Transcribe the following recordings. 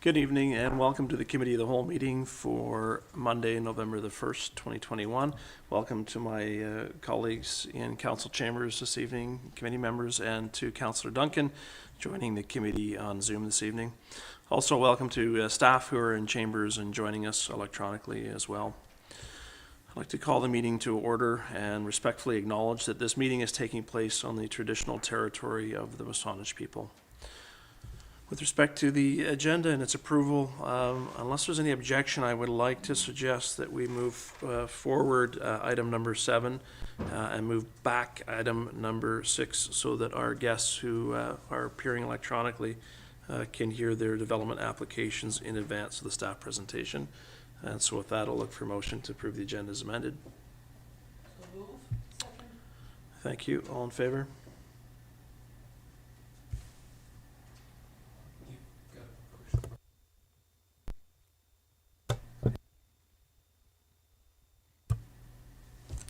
Good evening and welcome to the Committee of the Whole meeting for Monday, November the 1st, 2021. Welcome to my colleagues in council chambers this evening, committee members, and to Councillor Duncan joining the committee on Zoom this evening. Also welcome to staff who are in chambers and joining us electronically as well. I'd like to call the meeting to order and respectfully acknowledge that this meeting is taking place on the traditional territory of the Wasanich people. With respect to the agenda and its approval, unless there's any objection, I would like to suggest that we move forward item number 7 and move back item number 6 so that our guests who are appearing electronically can hear their development applications in advance of the staff presentation. And so with that, I'll look for motion to approve the agenda as amended. So move. Second. Thank you. All in favor?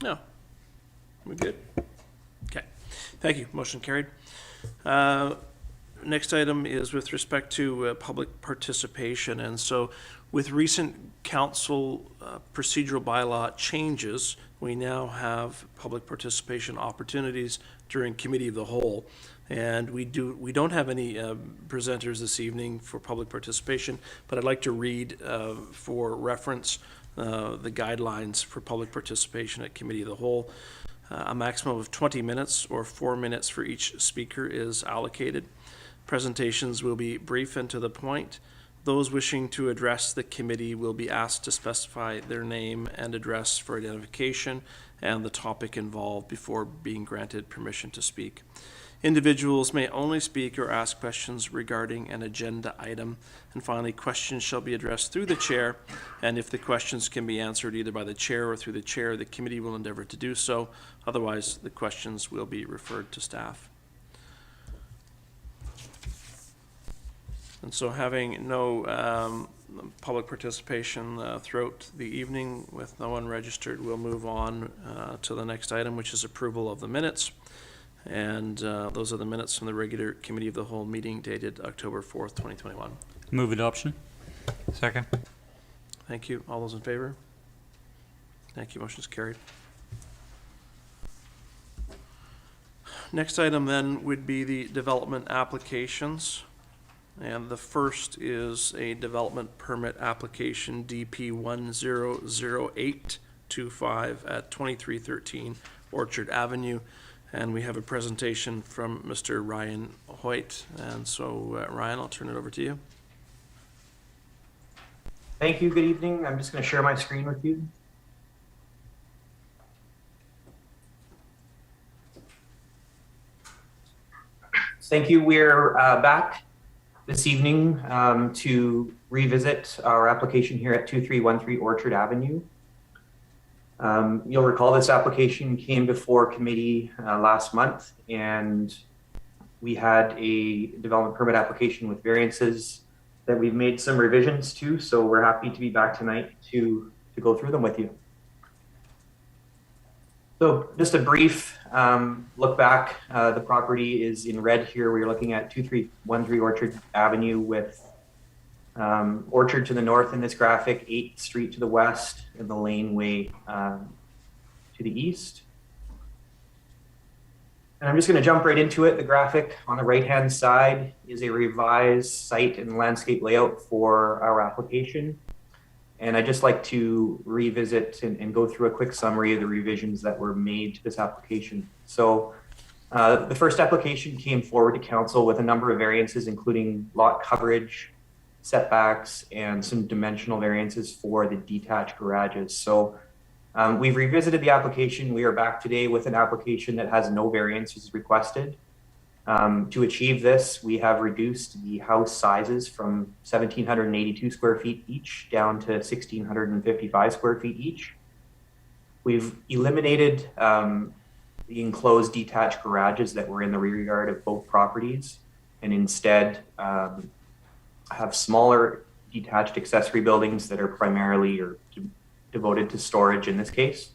No. We good? Okay. Thank you. Motion carried. Next item is with respect to public participation. And so with recent council procedural bylaw changes, we now have public participation opportunities during Committee of the Whole. And we don't have any presenters this evening for public participation, but I'd like to read for reference the guidelines for public participation at Committee of the Whole. A maximum of 20 minutes or 4 minutes for each speaker is allocated. Presentations will be brief and to the point. Those wishing to address the committee will be asked to specify their name and address for identification and the topic involved before being granted permission to speak. Individuals may only speak or ask questions regarding an agenda item. And finally, questions shall be addressed through the chair. And if the questions can be answered either by the chair or through the chair, the committee will endeavor to do so. Otherwise, the questions will be referred to staff. And so having no public participation throughout the evening with no one registered, we'll move on to the next item, which is approval of the minutes. And those are the minutes from the regular Committee of the Whole meeting dated October 4th, 2021. Move adoption. Second. Thank you. All those in favor? Thank you. Motion is carried. Next item then would be the development applications. And the first is a development permit application DP 100825 at 2313 Orchard Avenue. And we have a presentation from Mr. Ryan Hoyt. And so, Ryan, I'll turn it over to you. Thank you. Good evening. I'm just going to share my screen with you. Thank you. We're back this evening to revisit our application here at 2313 Orchard Avenue. You'll recall this application came before committee last month, and we had a development permit application with variances that we've made some revisions to, so we're happy to be back tonight to go through them with you. So just a brief look back. The property is in red here. We're looking at 2313 Orchard Avenue with Orchard to the north in this graphic, 8th Street to the west, and the laneway to the east. And I'm just going to jump right into it. The graphic on the right-hand side is a revised site and landscape layout for our application. And I'd just like to revisit and go through a quick summary of the revisions that were made to this application. So the first application came forward to council with a number of variances, including lot coverage, setbacks, and some dimensional variances for the detached garages. So we've revisited the application. We are back today with an application that has no variances requested. To achieve this, we have reduced the house sizes from 1,782 square feet each down to 1,655 square feet each. We've eliminated the enclosed detached garages that were in the rear yard of both properties, and instead have smaller detached accessory buildings that are primarily devoted to storage in this case.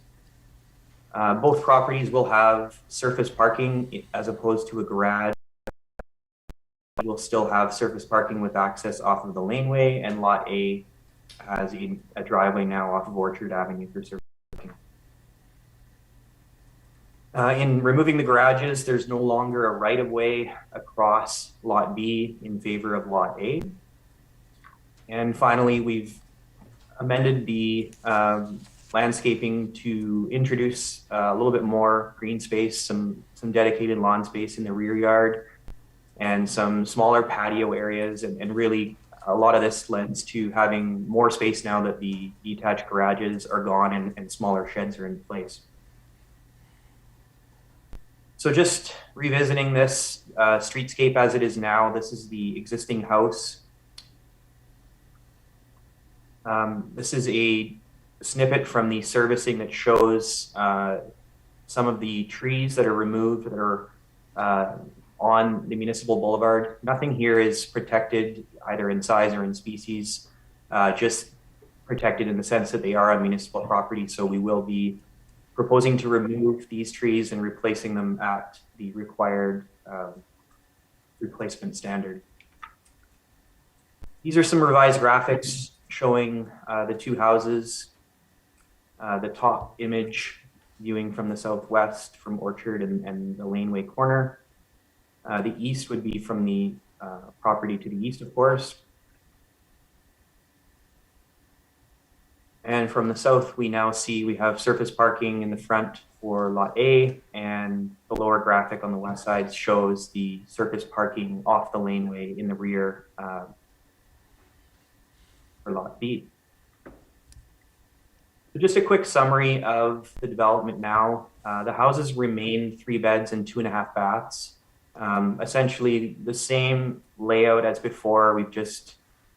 Both properties will have surface parking as opposed to a garage will still have surface parking with access off of the laneway, and Lot A has a driveway now off of Orchard Avenue for surface parking. In removing the garages, there's no longer a right-of-way across Lot B in favor of Lot A. And finally, we've amended the landscaping to introduce a little bit more green space, some dedicated lawn space in the rear yard, and some smaller patio areas. And really, a lot of this lends to having more space now that the detached garages are gone and smaller sheds are in place. So just revisiting this streetscape as it is now, this is the existing house. This is a snippet from the servicing that shows some of the trees that are removed that are on the municipal boulevard. Nothing here is protected either in size or in species, just protected in the sense that they are on municipal property. So we will be proposing to remove these trees and replacing them at the required replacement standard. These are some revised graphics showing the two houses. The top image viewing from the southwest from Orchard and the laneway corner. The east would be from the property to the east, of course. And from the south, we now see we have surface parking in the front for Lot A, and the lower graphic on the west side shows the surface parking off the laneway in the rear for Lot B. So just a quick summary of the development now. The houses remain 3 beds and 2.5 baths. Essentially the same layout as before. We've just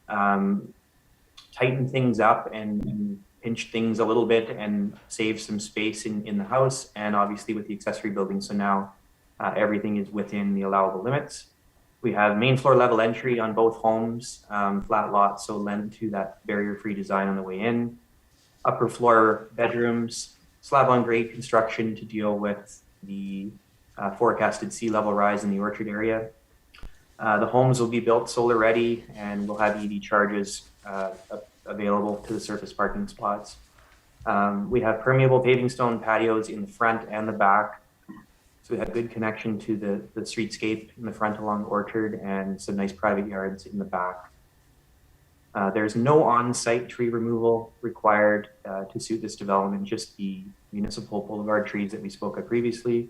tighten things up and pinch things a little bit and save some space in the house, and obviously with the accessory building. So now everything is within the allowable limits. We have main floor level entry on both homes, flat lots, so lend to that barrier-free design on the way in. Upper floor bedrooms, slab on grade construction to deal with the forecasted sea level rise in the Orchard area. The homes will be built solar ready and will have EV charges available to the surface parking spots. We have permeable paving stone patios in the front and the back. So we have good connection to the streetscape in the front along Orchard and some nice private yards in the back. There's no on-site tree removal required to suit this development, just the municipal boulevard trees that we spoke of previously.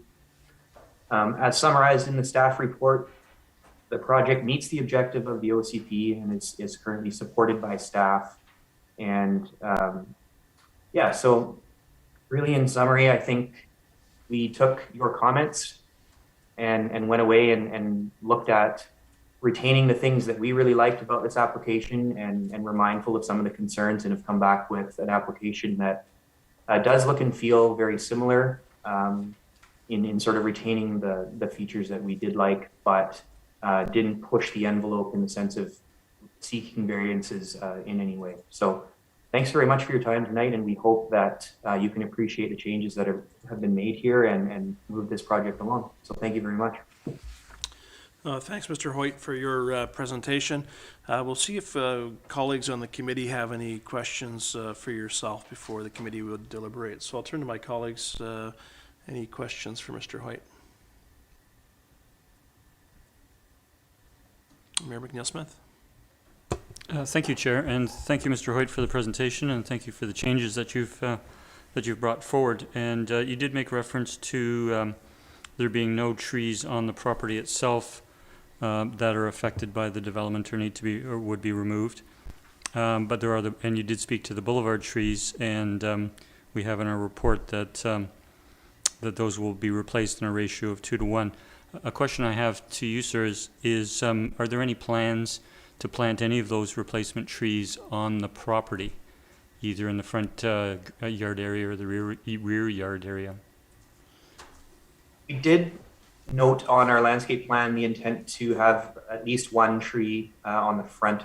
As summarized in the staff report, the project meets the objective of the OCP and is currently supported by staff. And yeah, so really in summary, I think we took your comments and went away and looked at retaining the things that we really liked about this application, and we're mindful of some of the concerns and have come back with an application that does look and feel very similar in sort of retaining the features that we did like, but didn't push the envelope in the sense of seeking variances in any way. So thanks very much for your time tonight, and we hope that you can appreciate the changes that have been made here and move this project along. So thank you very much. Thanks, Mr. Hoyt, for your presentation. We'll see if colleagues on the committee have any questions for yourself before the committee would deliberate. So I'll turn to my colleagues. Any questions for Mr. Hoyt? Mayor McNeil-Smith. Thank you, Chair, and thank you, Mr. Hoyt, for the presentation, and thank you for the changes that you've brought forward. And you did make reference to there being no trees on the property itself that are affected by the development or need to be or would be removed. But there are and you did speak to the boulevard trees, and we have in our report that that those will be replaced in a ratio of 2 to 1. A question I have to you, sir, is are there any plans to plant any of those replacement trees on the property, either in the front yard area or the rear yard area? We did note on our landscape plan the intent to have at least 1 tree on the front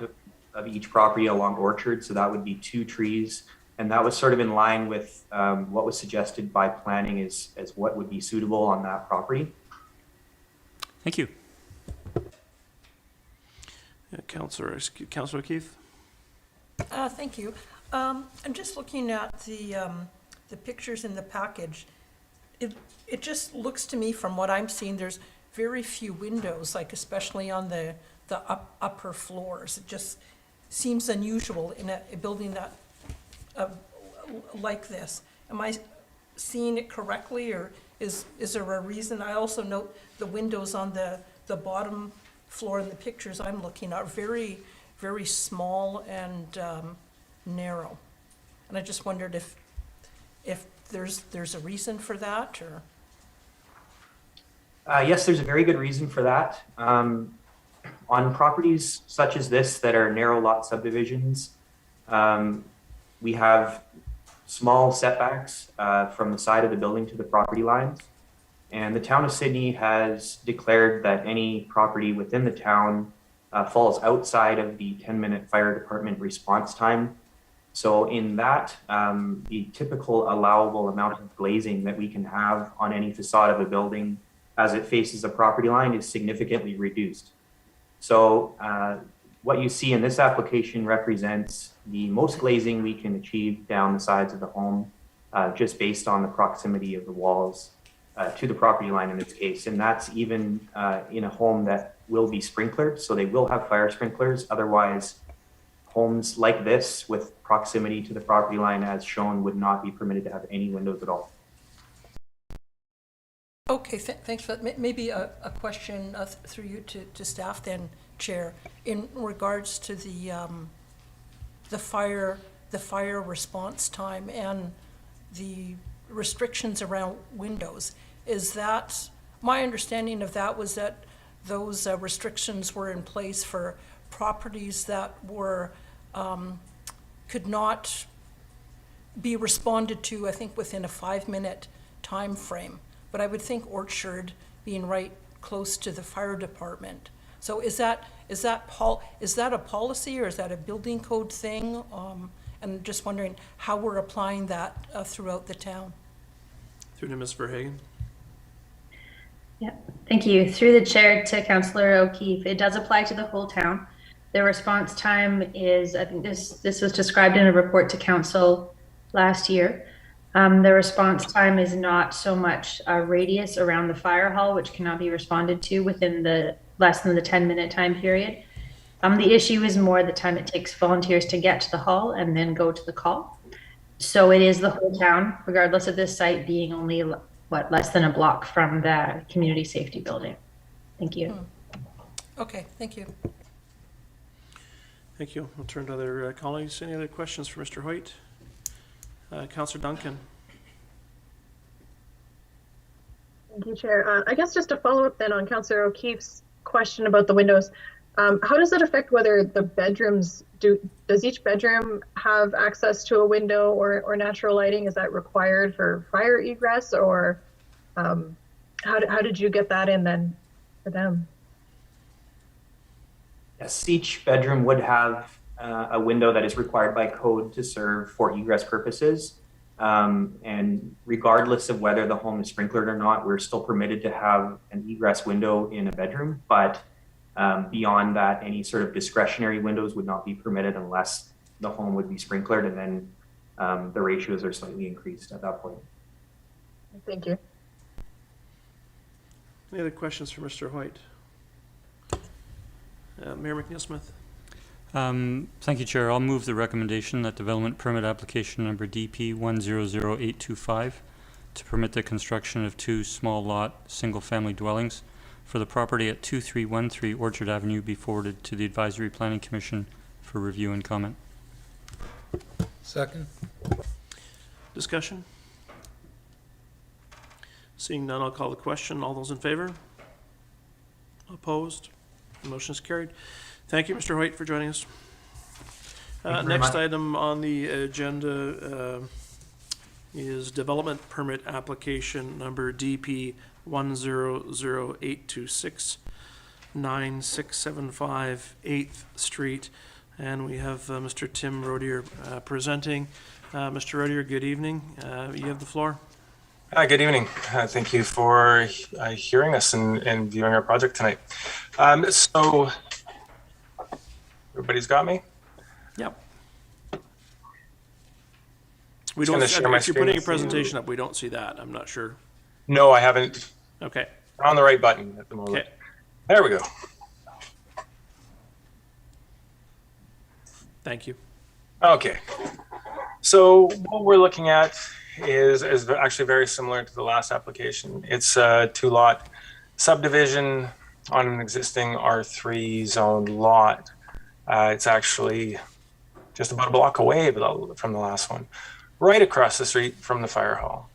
of each property along Orchard. So that would be 2 trees. And that was sort of in line with what was suggested by planning as what would be suitable on that property. Thank you. Councillor Keith? Thank you. I'm just looking at the pictures in the package. It just looks to me, from what I'm seeing, there's very few windows, like especially on the upper floors. It just seems unusual in a building that like this. Am I seeing it correctly, or is there a reason? I also note the windows on the bottom floor in the pictures I'm looking at are very, very small and narrow. And I just wondered if there's a reason for that, or? Yes, there's a very good reason for that. On properties such as this that are narrow lot subdivisions, we have small setbacks from the side of the building to the property lines. And the town of Sydney has declared that any property within the town falls outside of the 10-minute fire department response time. So in that, the typical allowable amount of glazing that we can have on any facade of a building as it faces a property line is significantly reduced. So what you see in this application represents the most glazing we can achieve down the sides of the home, just based on the proximity of the walls to the property line in this case. And that's even in a home that will be sprinklered, so they will have fire sprinklers. Otherwise, homes like this with proximity to the property line as shown would not be permitted to have any windows at all. Okay, thanks for that. Maybe a question through you to staff then, Chair, in regards to the fire response time and the restrictions around windows. Is that, my understanding of that was that those restrictions were in place for properties that were could not be responded to, I think, within a 5-minute time frame. But I would think Orchard being right close to the fire department. So is that a policy, or is that a building code thing? And just wondering how we're applying that throughout the town. Through to Ms. Verhagen. Yeah, thank you. Through the chair to Councillor O'Keefe, it does apply to the whole town. The response time is, I think this was described in a report to council last year. The response time is not so much a radius around the fire hall, which cannot be responded to within the less than the 10-minute time period. The issue is more the time it takes volunteers to get to the hall and then go to the call. So it is the whole town, regardless of this site being only, less than a block from the community safety building. Thank you. Okay, thank you. Thank you. We'll turn to other colleagues. Any other questions for Mr. Hoyt? Councillor Duncan. Thank you, Chair. I guess just to follow up then on Councillor O'Keefe's question about the windows, how does that affect whether the bedrooms does each bedroom have access to a window or natural lighting? Is that required for fire egress, or how did you get that in then for them? Yes, each bedroom would have a window that is required by code to serve for egress purposes. And regardless of whether the home is sprinklered or not, we're still permitted to have an egress window in a bedroom. But beyond that, any sort of discretionary windows would not be permitted unless the home would be sprinklered, and then the ratios are slightly increased at that point. Thank you. Any other questions for Mr. Hoyt? Mayor McNeil-Smith. Thank you, Chair. I'll move the recommendation that development permit application number DP 100825 to permit the construction of 2 small lot single-family dwellings for the property at 2313 Orchard Avenue be forwarded to the Advisory Planning Commission for review and comment. Second. Discussion? Seeing none, I'll call the question. All those in favor? Opposed? The motion is carried. Thank you, Mr. Hoyt, for joining us. Next item on the agenda is development permit application number DP 100826 9675 8th Street. And we have Mr. Tim Rodier presenting. Mr. Rodier, good evening. You have the floor. Hi, good evening. Thank you for hearing us and viewing our project tonight. So Everybody's got me? Yep. We Just don't, gonna share my if you're screen putting a with you. presentation up, we don't see that. I'm not sure. No, I haven't. Okay, On the right button at the moment. okay. There we go. Thank you. Okay. So what we're looking at is actually very similar to the last application. It's a 2-lot subdivision on an existing R3 zoned lot. It's actually just about a block away from the last one, right across the street from the fire hall.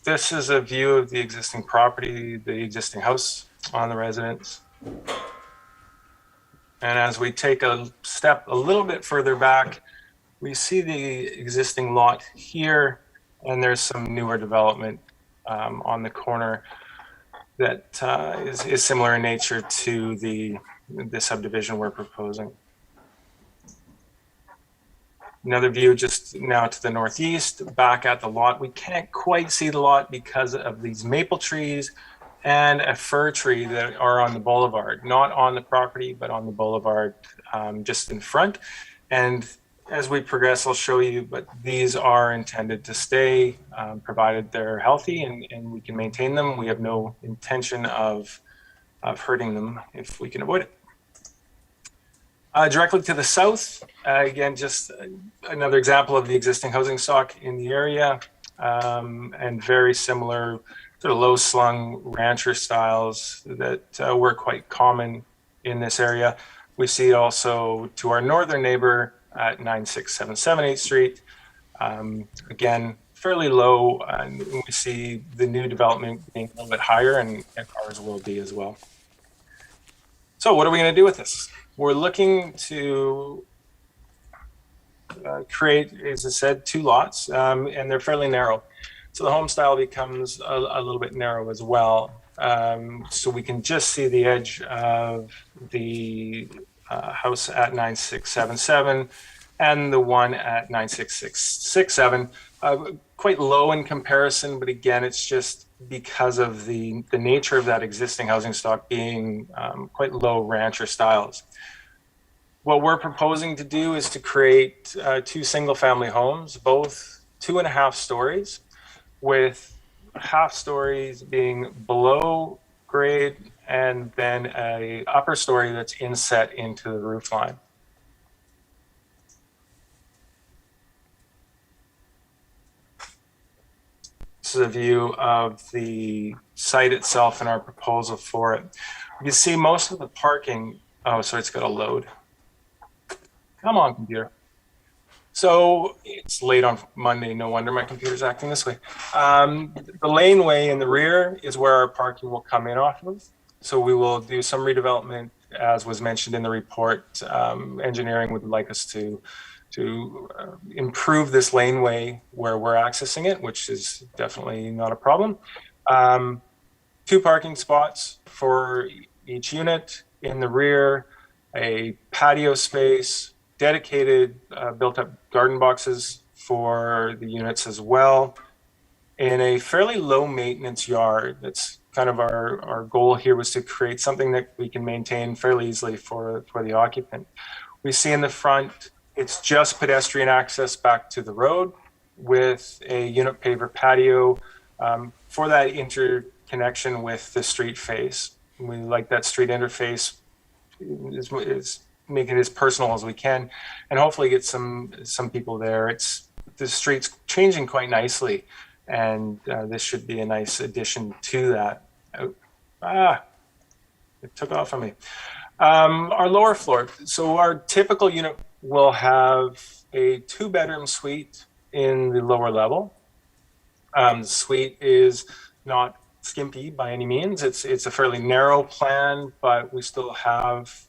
This is a view of the existing property, the existing house on the residence. And as we take a step a little bit further back, we see the existing lot here, and there's some newer development on the corner that is similar in nature to the subdivision we're proposing. Another view just now to the northeast, back at the lot. We can't quite see the lot because of these maple trees and a fir tree that are on the boulevard, not on the property, but on the boulevard just in front. And as we progress, I'll show you, but these are intended to stay, provided they're healthy and we can maintain them. We have no intention of hurting them if we can avoid it. Directly to the south, again, just another example of the existing housing stock in the area, and very similar sort of low-slung rancher styles that were quite common in this area. We see also to our northern neighbor at 96778 8th Street. Again, fairly low, and we see the new development being a little bit higher, and ours will be as well. So what are we going to do with this? We're looking to create, as I said, 2 lots, and they're fairly narrow. So the home style becomes a little bit narrow as well. So we can just see the edge of the house at 9677 and the one at 96667. Quite low in comparison, but again, it's just because of the nature of that existing housing stock being quite low rancher styles. What we're proposing to do is to create 2 single-family homes, both 2.5 stories, with half stories being below grade and then a upper story that's inset into the roof line. This is a view of the site itself and our proposal for it. You can see most of the parking. Oh, sorry, it's got a load. Come on, computer. So it's late on Monday. No wonder my computer's acting this way. The laneway in the rear is where our parking will come in off of. So we will do some redevelopment, as was mentioned in the report. Engineering would like us to improve this laneway where we're accessing it, which is definitely not a problem. 2 parking spots for each unit in the rear, a patio space, dedicated built-up garden boxes for the units as well, in a fairly low-maintenance yard. That's kind of our goal here, was to create something that we can maintain fairly easily for the occupant. We see in the front, it's just pedestrian access back to the road with a unit paver patio for that interconnection with the street face. We like that street interface is make it as personal as we can, and hopefully get some people there. The street's changing quite nicely, and this should be a nice addition to that. It took off on me. Our lower floor. So our typical unit will have a 2-bedroom suite in the lower level. The suite is not skimpy by any means. It's a fairly narrow plan, but we still have,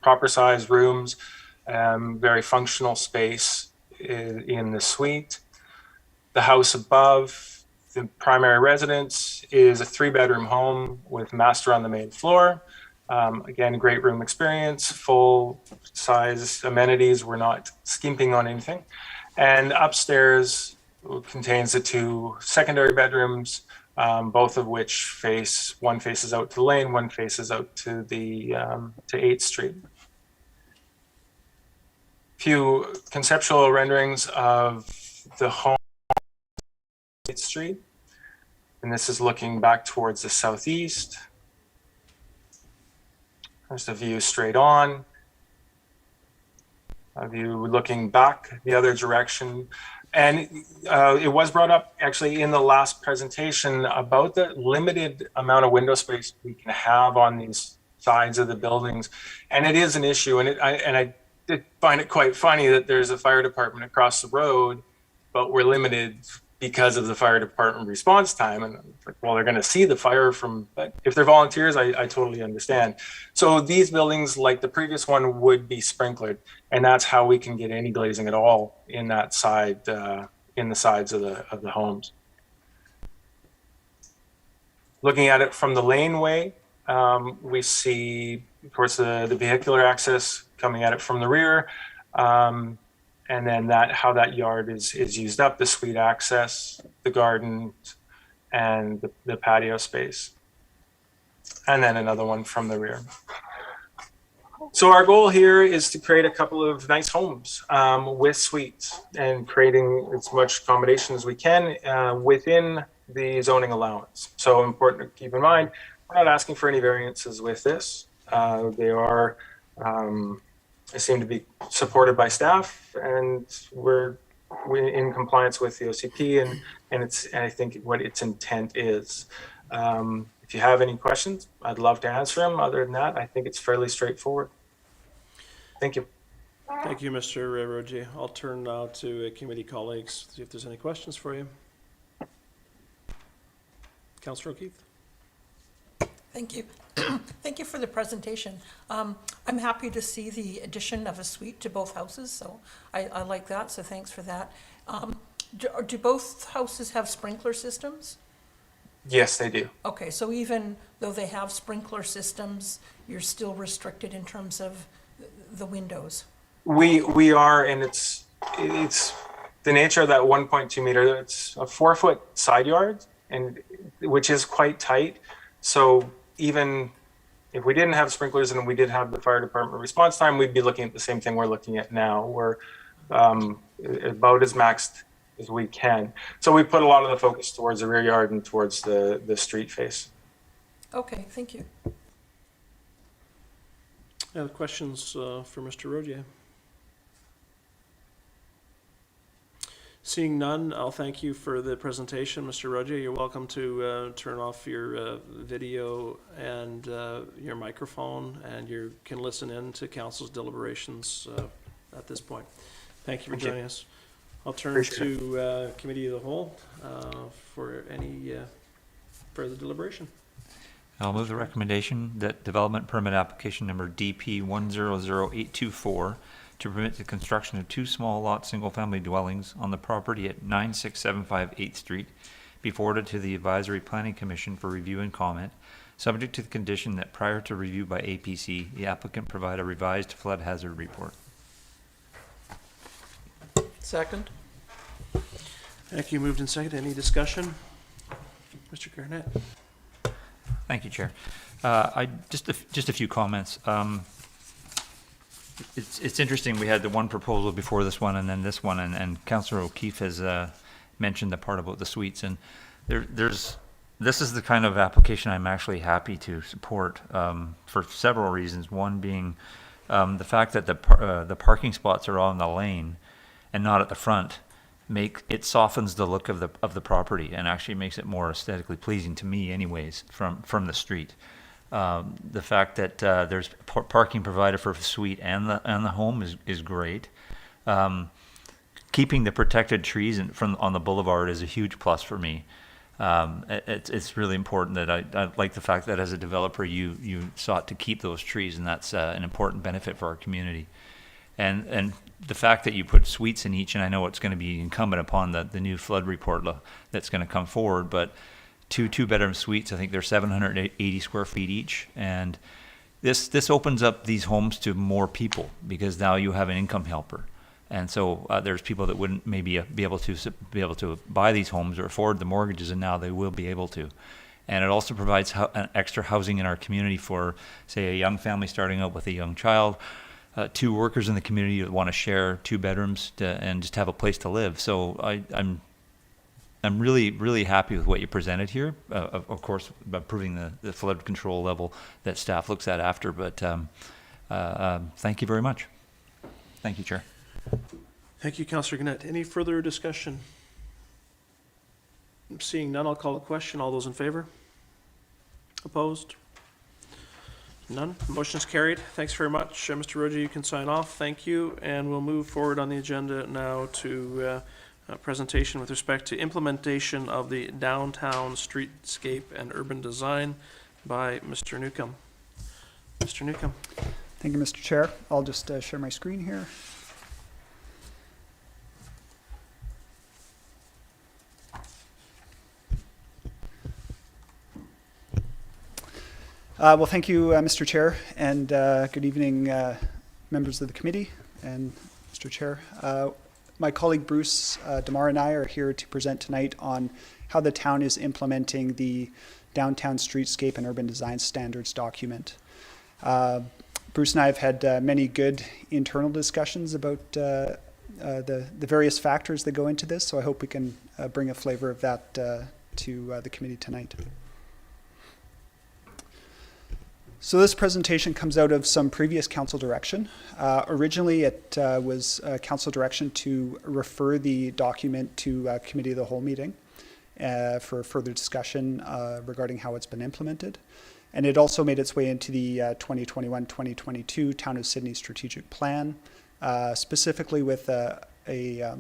proper size rooms, very functional space in the suite. The house above, the primary residence, is a 3-bedroom home with master on the main floor. Again, great room experience, full size amenities. We're not skimping on anything. And upstairs contains the 2 secondary bedrooms both of which one faces out to the lane, one faces out to the to 8th Street. Few conceptual renderings of the home on 8th Street, and this is looking back towards the southeast. There's the view straight on. A view looking back the other direction. And it was brought up actually in the last presentation about the limited amount of window space we can have on these sides of the buildings. And it is an issue. And I did find it quite funny that there's a fire department across the road, but we're limited because of the fire department response time. And like, well, they're going to see the fire from, but if they're volunteers, I totally understand. So these buildings, like the previous one, would be sprinklered, and that's how we can get any glazing at all in that side, in the sides of the homes. Looking at it from the laneway, we see, of course, the vehicular access coming at it from the rear. And then how that yard is used up, the suite access, the garden, and the patio space. And then another one from the rear. So our goal here is to create a couple of nice homes with suites and creating as much accommodation as we can within the zoning allowance. So important to keep in mind, we're not asking for any variances with this. They seem to be supported by staff, and we're in compliance with the OCP, and I think what its intent is. If you have any questions, I'd love to answer them. Other than that, I think it's fairly straightforward. Thank you. Thank you, Mr. Rogier. I'll turn now to committee colleagues, see if there's any questions for you. Councillor O'Keefe. Thank you. Thank you for the presentation. I'm happy to see the addition of a suite to both houses, so I like that, so thanks for that. Do both houses have sprinkler systems? Yes, they do. Okay, so even though they have sprinkler systems, you're still restricted in terms of the windows? We are, and it's the nature of that 1.2 meter. It's a 4-foot side yard, and which is quite tight. So even if we didn't have sprinklers and we did have the fire department response time, we'd be looking at the same thing we're looking at now. We're about as maxed as we can. So we put a lot of the focus towards the rear yard and towards the street face. Okay, thank you. Any other questions for Mr. Rogier? Seeing none, I'll thank you for the presentation, Mr. Rogier. You're welcome to turn off your video and your microphone, and you can listen in to council's deliberations at this point. Thank you for joining us. I'll turn to Committee of the Whole for any further deliberation. I'll move the recommendation that development permit application number DP 100824 to permit the construction of 2 small lot single-family dwellings on the property at 9675 8th Street be forwarded to the Advisory Planning Commission for review and comment, subject to the condition that prior to review by APC, the applicant provide a revised flood hazard report. Second. Thank you. Moved and seconded. Any discussion? Mr. Garnett. Thank you, Chair. Just a few comments. It's interesting. We had the one proposal before this one, and then this one, and Councillor O'Keefe has mentioned the part about the suites, and this is the kind of application I'm actually happy to support for several reasons. One being the fact that the parking spots are on the lane and not at the front. It softens the look of the property and actually makes it more aesthetically pleasing to me, anyways, from the street. The fact that there's parking provided for the suite and the home is great. Keeping the protected trees on the boulevard is a huge plus for me. It's really important that I like the fact that as a developer you sought to keep those trees, and that's an important benefit for our community. And the fact that you put suites in each, and I know it's going to be incumbent upon the new flood report that's going to come forward, but two-bedroom suites, I think they're 780 square feet each, and this opens up these homes to more people because now you have an income helper. And so there's people that wouldn't maybe be able to buy these homes or afford the mortgages, and now they will be able to. And it also provides an extra housing in our community for, say, a young family starting out with a young child, 2 workers in the community that want to share 2 bedrooms and just have a place to live. So I'm really, really happy with what you presented here. Of course, approving the flood control level that staff looks at after. But thank you very much. Thank you, Chair. Thank you, Councillor Gannett. Any further discussion? Seeing none, I'll call the question. All those in favor? Opposed? None. Motion is carried. Thanks very much. Mr. Roja, you can sign off. Thank you. And we'll move forward on the agenda now to a presentation with respect to implementation of the downtown streetscape and urban design by Mr. Newcomb. Mr. Newcomb. Thank you, Mr. Chair. I'll just share my screen here. Well, thank you, Mr. Chair, and good evening, members of the committee and Mr. Chair. My colleague Bruce DeMar and I are here to present tonight on how the town is implementing the Downtown Streetscape and Urban Design Standards document. Bruce and I have had many good internal discussions about the various factors that go into this, so I hope we can bring a flavor of that to the committee tonight. So this presentation comes out of some previous council direction. Originally, it was council direction to refer the document to committee of the whole meeting for further discussion regarding how it's been implemented. And it also made its way into the 2021-2022 Town of Sydney Strategic Plan, specifically with a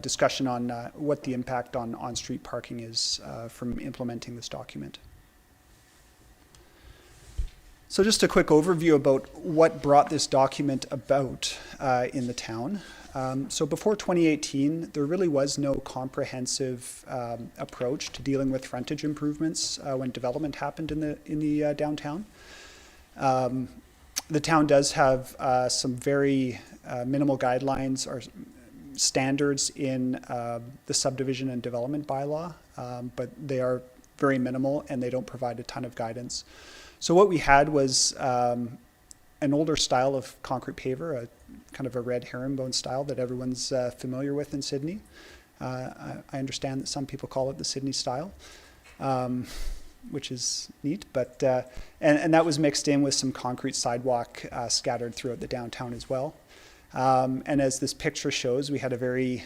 discussion on what the impact on street parking is from implementing this document. So just a quick overview about what brought this document about in the town. So before 2018, there really was no comprehensive approach to dealing with frontage improvements when development happened in the downtown. The town does have some very minimal guidelines or standards in the subdivision and development bylaw, but they are very minimal and they don't provide a ton of guidance. So what we had was an older style of concrete paver, a kind of a red herringbone style that everyone's familiar with in Sydney. I understand that some people call it the Sydney style, which is neat. But and that was mixed in with some concrete sidewalk scattered throughout the downtown as well. And as this picture shows, we had a very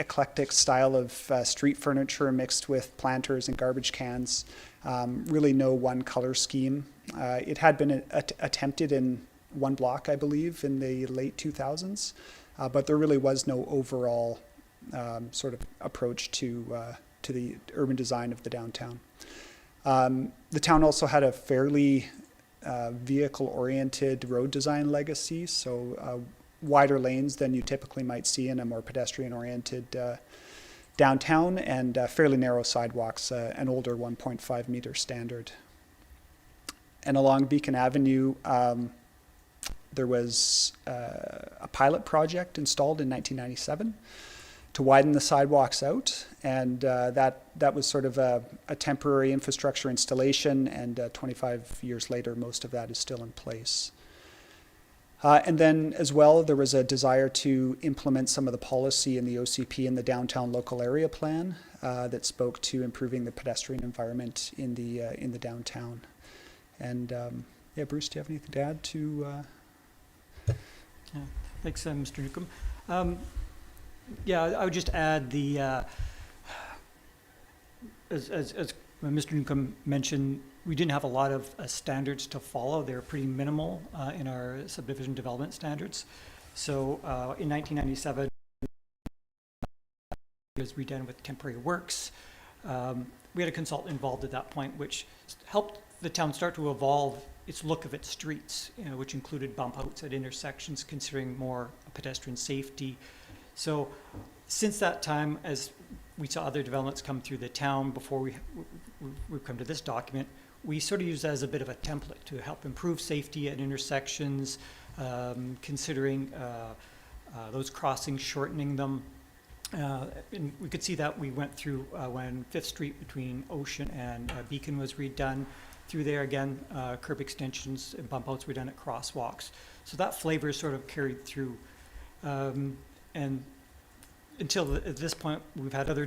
eclectic style of street furniture mixed with planters and garbage cans. Really no one color scheme. It had been attempted in one block, I believe, in the late 2000s, but there really was no overall sort of approach to the urban design of the downtown. The town also had a fairly vehicle-oriented road design legacy, so wider lanes than you typically might see in a more pedestrian-oriented downtown, and fairly narrow sidewalks, an older 1.5 meter standard. And along Beacon Avenue, there was a pilot project installed in 1997 to widen the sidewalks out, and that was sort of a temporary infrastructure installation, and 25 years later, most of that is still in place. And then as well, there was a desire to implement some of the policy in the OCP and the downtown local area plan that spoke to improving the pedestrian environment in the downtown. And yeah, Bruce, do you have anything to add to? Yeah, thanks, Mr. Newcomb. Yeah, I would just add the as Mr. Newcomb mentioned, we didn't have a lot of standards to follow. They're pretty minimal in our subdivision development standards. So in 1997, it was redone with temporary works. We had a consultant involved at that point, which helped the town start to evolve its look of its streets, which included bump outs at intersections, considering more pedestrian safety. So since that time, as we saw other developments come through the town before we come to this document, we sort of use that as a bit of a template to help improve safety at intersections, considering those crossings, shortening them. And we could see that we went through when 5th Street between Ocean and Beacon was redone. Through there again, curb extensions and bump outs were done at crosswalks. So that flavor is sort of carried through. And until at this point, we've had other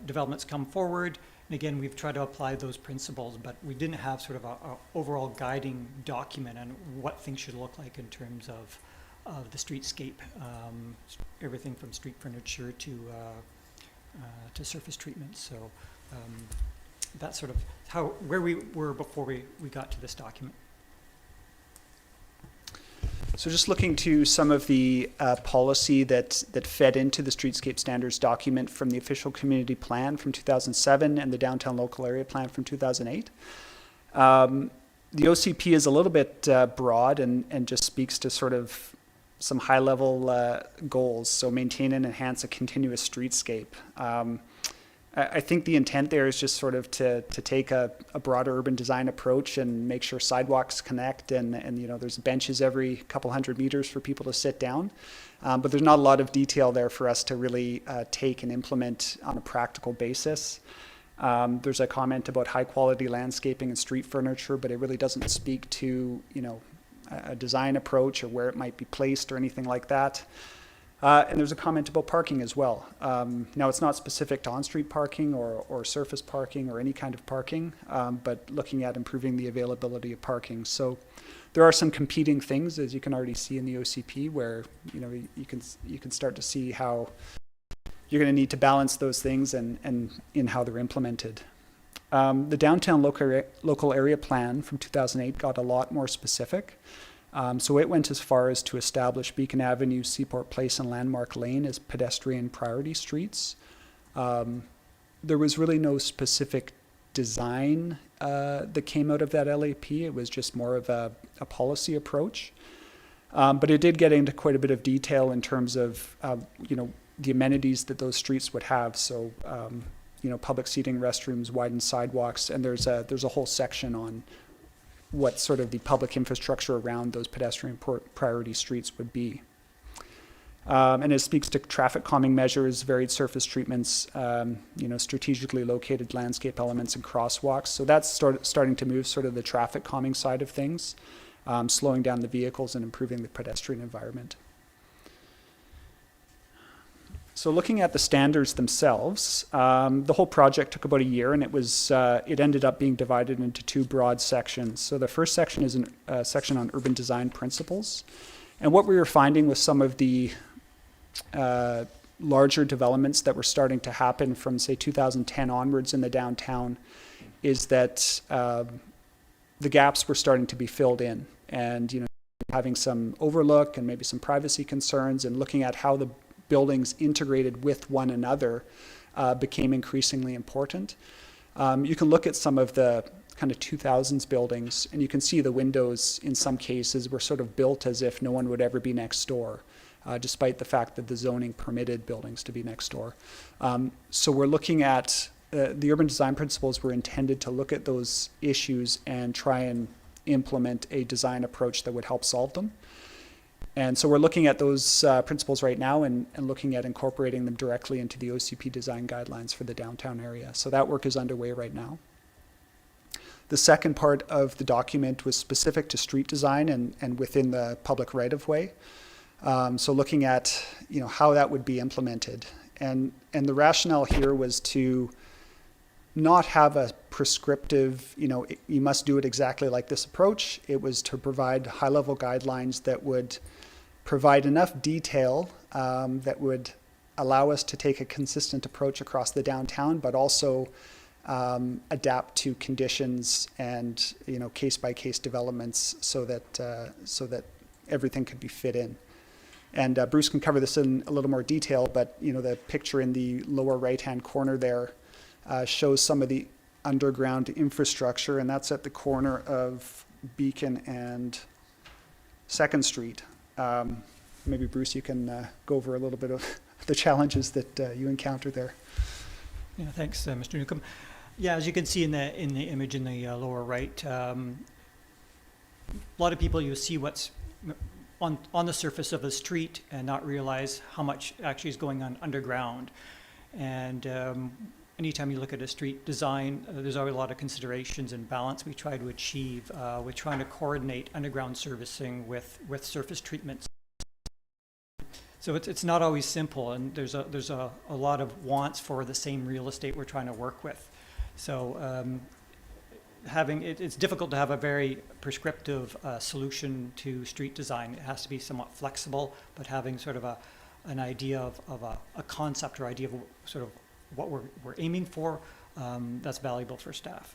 developments come forward. And again, we've tried to apply those principles, but we didn't have sort of a overall guiding document on what things should look like in terms of the streetscape, everything from street furniture to surface treatment. So that's sort of where we were before we got to this document. So just looking to some of the policy that fed into the Streetscape Standards document from the official community plan from 2007 and the downtown local area plan from 2008. The OCP is a little bit broad and just speaks to sort of some high level goals. So maintain and enhance a continuous streetscape. I think the intent there is just sort of to take a broader urban design approach and make sure sidewalks connect and you know, there's benches every couple hundred meters for people to sit down. But there's not a lot of detail there for us to really take and implement on a practical basis. There's a comment about high quality landscaping and street furniture, but it really doesn't speak to, you know, a design approach or where it might be placed or anything like that. And there's a comment about parking as well. Now, it's not specific to on-street parking or surface parking or any kind of parking, but looking at improving the availability of parking. So there are some competing things, as you can already see in the OCP, where you know you can start to see how you're going to need to balance those things and in how they're implemented. The downtown local area plan from 2008 got a lot more specific. So it went as far as to establish Beacon Avenue, Seaport Place, and Landmark Lane as pedestrian priority streets. There was really no specific design that came out of that LAP. It was just more of a policy approach. But it did get into quite a bit of detail in terms of, you know, the amenities that those streets would have. So, you know, public seating, restrooms, widened sidewalks, and there's a whole section on what sort of the public infrastructure around those pedestrian priority streets would be. And it speaks to traffic calming measures, varied surface treatments, you know, strategically located landscape elements and crosswalks. So that's starting to move sort of the traffic calming side of things, slowing down the vehicles and improving the pedestrian environment. So looking at the standards themselves, the whole project took about a year, and it ended up being divided into two broad sections. So the first section is a section on urban design principles. And what we were finding with some of the larger developments that were starting to happen from, say, 2010 onwards in the downtown is that the gaps were starting to be filled in. And, you know, having some overlook and maybe some privacy concerns and looking at how the buildings integrated with one another became increasingly important. You can look at some of the kind of 2000s buildings and you can see the windows in some cases were sort of built as if no one would ever be next door, despite the fact that the zoning permitted buildings to be next door. So we're looking at the urban design principles were intended to look at those issues and try and implement a design approach that would help solve them. And so we're looking at those principles right now and looking at incorporating them directly into the OCP design guidelines for the downtown area. So that work is underway right now. The second part of the document was specific to street design and within the public right-of-way. So looking at, you know, how that would be implemented. And the rationale here was to not have a prescriptive, you know, you must do it exactly like this approach. It was to provide high-level guidelines that would provide enough detail that would allow us to take a consistent approach across the downtown, but also adapt to conditions and, you know, case-by-case developments so that everything could be fit in. And Bruce can cover this in a little more detail, but, you know, the picture in the lower right-hand corner there shows some of the underground infrastructure, and that's at the corner of Beacon and 2nd Street. Maybe Bruce, you can go over a little bit of the challenges that you encounter there. Yeah, thanks, Mr. Newcomb. Yeah, as you can see in the image in the lower right, a lot of people, you see what's on the surface of a street and not realize how much actually is going on underground. And anytime you look at a street design, there's always a lot of considerations and balance we try to achieve with trying to coordinate underground servicing with surface treatments. So it's not always simple, and there's a lot of wants for the same real estate we're trying to work with. So it's difficult to have a very prescriptive solution to street design. It has to be somewhat flexible, but having sort of an idea of a concept or idea of sort of what we're aiming for, that's valuable for staff.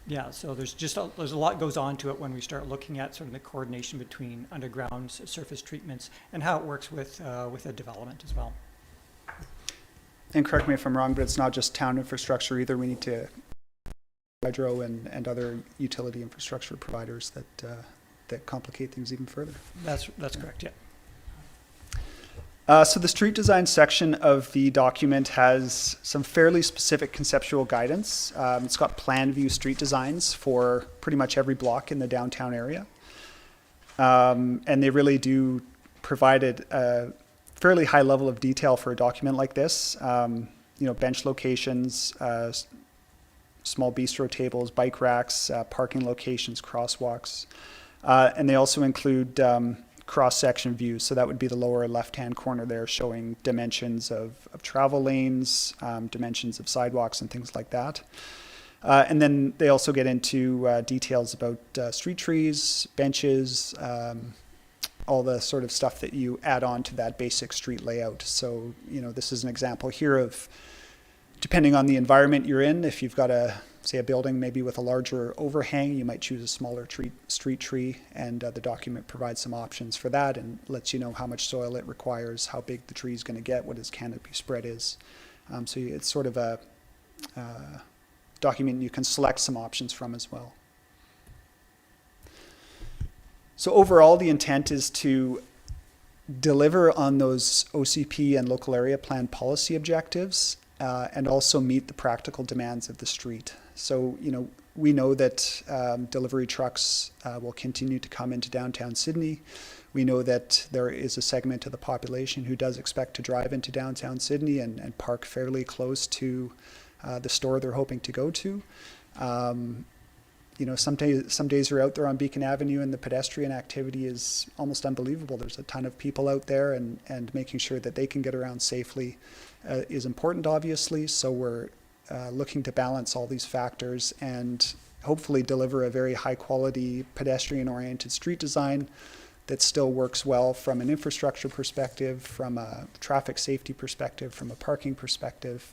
Yeah, so there's a lot goes on to it when we start looking at sort of the coordination between underground surface treatments and how it works with a development as well. And correct me if I'm wrong, but it's not just town infrastructure either. We need to hydro and other utility infrastructure providers that complicate things even further. That's correct, yeah. So the street design section of the document has some fairly specific conceptual guidance. It's got plan view street designs for pretty much every block in the downtown area. And they really do provide a fairly high level of detail for a document like this. Bench locations, small bistro tables, bike racks, parking locations, crosswalks. And they also include cross-section views. So that would be the lower left-hand corner there, showing dimensions of travel lanes, dimensions of sidewalks and things like that. And then they also get into details about street trees, benches, all the sort of stuff that you add on to that basic street layout. So, this is an example here of, depending on the environment you're in, if you've got a building maybe with a larger overhang, you might choose a smaller street tree, and the document provides some options for that and lets you know how much soil it requires, how big the tree is going to get, what its canopy spread is. So it's sort of a document you can select some options from as well. So overall, the intent is to deliver on those OCP and local area plan policy objectives and also meet the practical demands of the street. So, we know that delivery trucks will continue to come into downtown Sydney. We know that there is a segment of the population who does expect to drive into downtown Sydney and park fairly close to the store they're hoping to go to. Some days you're out there on Beacon Avenue and the pedestrian activity is almost unbelievable. There's a ton of people out there, and making sure that they can get around safely is important, obviously. So we're looking to balance all these factors and hopefully deliver a very high quality pedestrian-oriented street design that still works well from an infrastructure perspective, from a traffic safety perspective, from a parking perspective.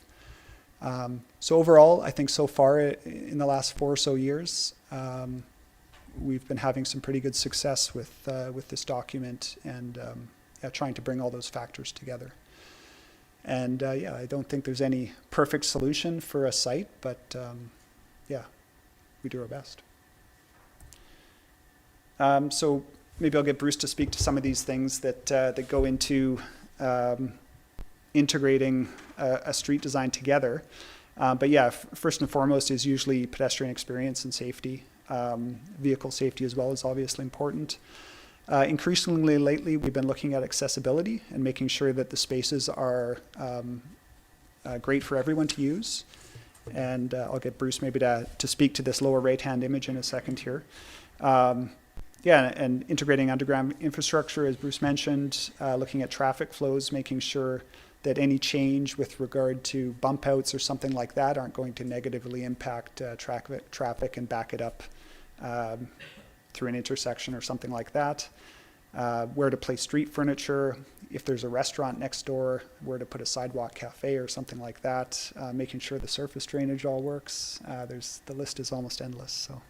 So overall, I think so far in the last 4 or so years, we've been having some pretty good success with this document and trying to bring all those factors together. And I don't think there's any perfect solution for a site, but we do our best. So maybe I'll get Bruce to speak to some of these things that go into integrating a street design together. But first and foremost is usually pedestrian experience and safety. Vehicle safety as well is obviously important. Increasingly lately, we've been looking at accessibility and making sure that the spaces are great for everyone to use. And I'll get Bruce maybe to speak to this lower right-hand image in a second here. And integrating underground infrastructure, as Bruce mentioned, looking at traffic flows, making sure that any change with regard to bump outs or something like that aren't going to negatively impact traffic and back it up through an intersection or something like that. Where to place street furniture, if there's a restaurant next door, where to put a sidewalk cafe or something like that, making sure the surface drainage all works. The list is almost endless. So.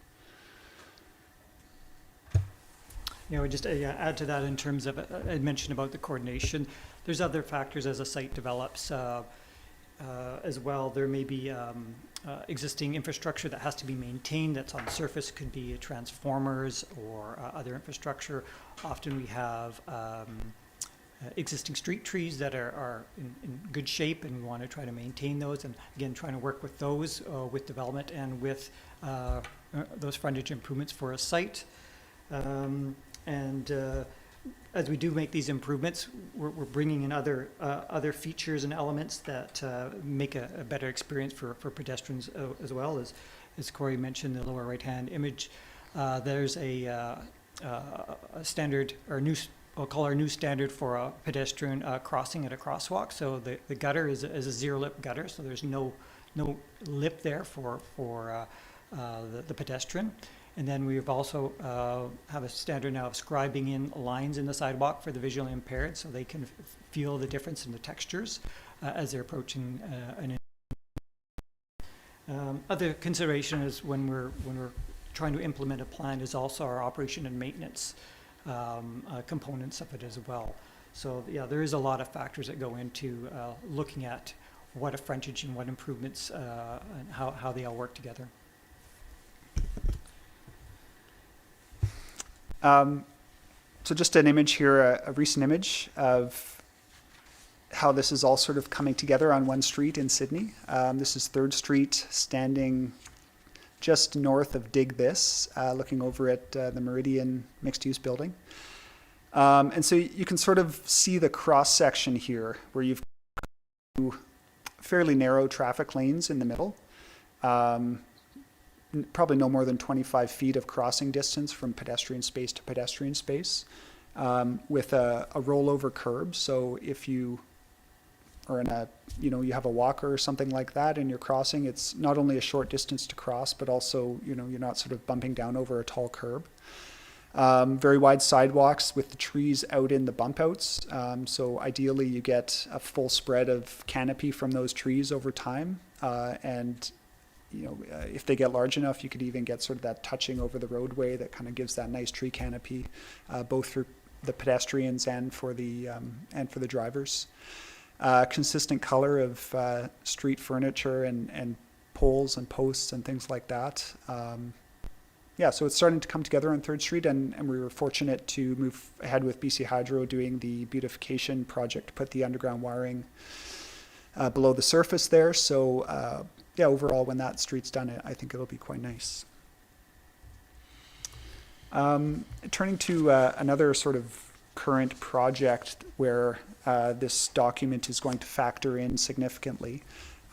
Just add to that in terms of, I mentioned about the coordination. There's other factors as a site develops as well. There may be existing infrastructure that has to be maintained that's on the surface, could be transformers or other infrastructure. Often we have existing street trees that are in good shape, and we want to try to maintain those, and again trying to work with those with development and with those frontage improvements for a site. And as we do make these improvements, we're bringing in other features and elements that make a better experience for pedestrians as well. As Corey mentioned, the lower right-hand image, there's a standard, or I'll call our new standard for a pedestrian crossing at a crosswalk. So the gutter is a zero-lip gutter, so there's no lip there for the pedestrian. And then we've also have a standard now of scribing in lines in the sidewalk for the visually impaired, so they can feel the difference in the textures as they're approaching an. Other consideration is when we're trying to implement a plan is also our operation and maintenance components of it as well. So yeah, there is a lot of factors that go into looking at what a frontage and what improvements and how they all work together. So just an image here, a recent image of how this is all sort of coming together on one street in Sydney. This is 3rd Street, standing just north of Dig This, looking over at the Meridian mixed-use building. And so you can sort of see the cross-section here, where you've got fairly narrow traffic lanes in the middle. Probably no more than 25 feet of crossing distance from pedestrian space to pedestrian space, with a rollover curb. So if you are in you have a walker or something like that and you're crossing, it's not only a short distance to cross, but also, you're not sort of bumping down over a tall curb. Very wide sidewalks with the trees out in the bump outs. So ideally you get a full spread of canopy from those trees over time. And if they get large enough, you could even get sort of that touching over the roadway that kind of gives that nice tree canopy, both for the pedestrians and for the drivers. Consistent color of street furniture and poles and posts and things like that. Yeah, so it's starting to come together on 3rd Street, and we were fortunate to move ahead with BC Hydro doing the beautification project to put the underground wiring below the surface there. So yeah, overall, when that street's done, I think it'll be quite nice. Turning to another sort of current project where this document is going to factor in significantly.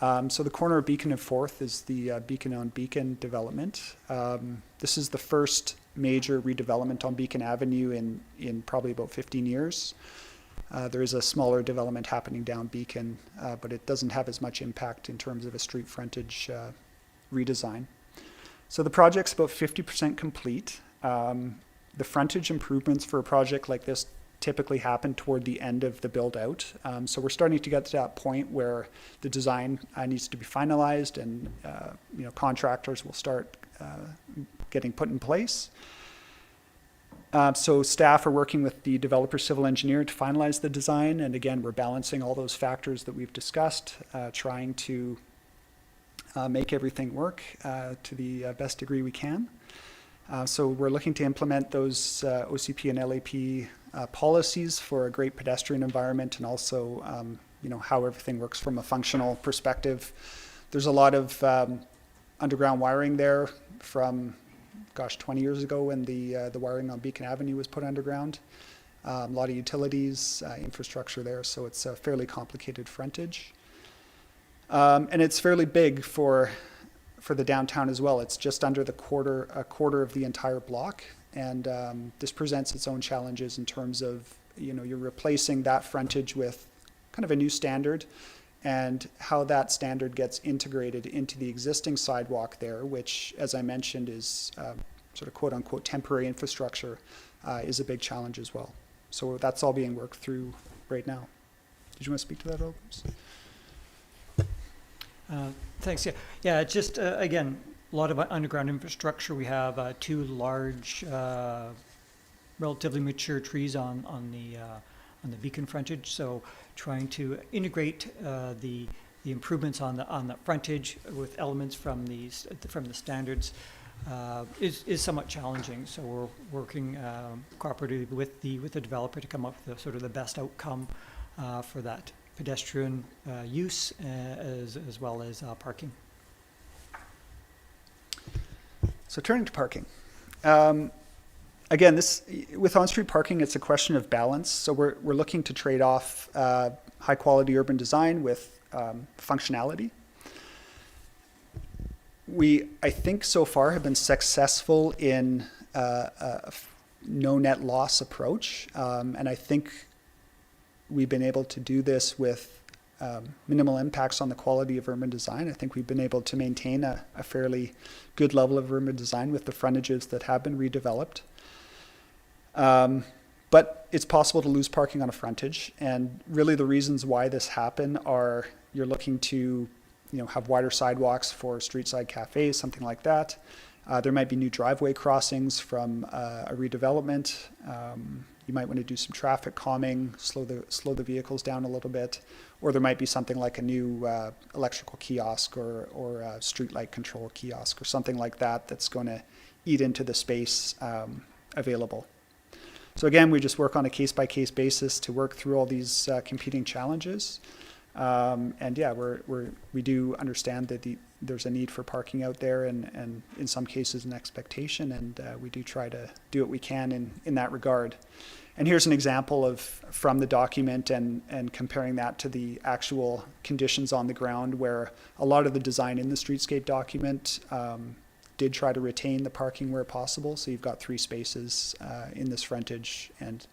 So the corner of Beacon and 4th is the Beacon on Beacon development. This is the first major redevelopment on Beacon Avenue in probably about 15 years. There is a smaller development happening down Beacon, but it doesn't have as much impact in terms of a street frontage redesign. So the project's about 50% complete. The frontage improvements for a project like this typically happen toward the end of the build out. So we're starting to get to that point where the design needs to be finalized, and contractors will start getting put in place. So staff are working with the developer civil engineer to finalize the design. And again, we're balancing all those factors that we've discussed, trying to make everything work to the best degree we can. So we're looking to implement those OCP and LAP policies for a great pedestrian environment, and also how everything works from a functional perspective. There's a lot of underground wiring there from 20 years ago when the wiring on Beacon Avenue was put underground. A lot of utilities, infrastructure there, so it's a fairly complicated frontage. And it's fairly big for the downtown as well. It's just under a quarter of the entire block, and this presents its own challenges in terms of, you're replacing that frontage with kind of a new standard, and how that standard gets integrated into the existing sidewalk there, which, as I mentioned, is sort of quote-unquote temporary infrastructure, is a big challenge as well. So that's all being worked through right now. Did you want to speak to that, Opus? Thanks. Yeah. Just again, a lot of underground infrastructure. We have 2 large, relatively mature trees on the Beacon frontage. So trying to integrate the improvements on the frontage with elements from the standards is somewhat challenging. So we're working cooperatively with the developer to come up with sort of the best outcome for that pedestrian use as well as parking. So turning to parking. again, this with on-street parking, it's a question of balance. So we're looking to trade off high-quality urban design with functionality. We, I think, so far have been successful in a no net loss approach, and I think we've been able to do this with minimal impacts on the quality of urban design. I think we've been able to maintain a fairly good level of urban design with the frontages that have been redeveloped. But it's possible to lose parking on a frontage, and really the reasons why this happen are you're looking to have wider sidewalks for street side cafes, something like that. There might be new driveway crossings from a redevelopment. You might want to do some traffic calming, slow the vehicles down a little bit, or there might be something like a new electrical kiosk or a street light control kiosk or something like that that's going to eat into the space available. So again, we just work on a case-by-case basis to work through all these competing challenges. And yeah, we do understand that there's a need for parking out there, and in some cases an expectation, and we do try to do what we can in that regard. And here's an example of from the document and comparing that to the actual conditions on the ground, where a lot of the design in the Streetscape document did try to retain the parking where possible. So you've got 3 spaces in this frontage and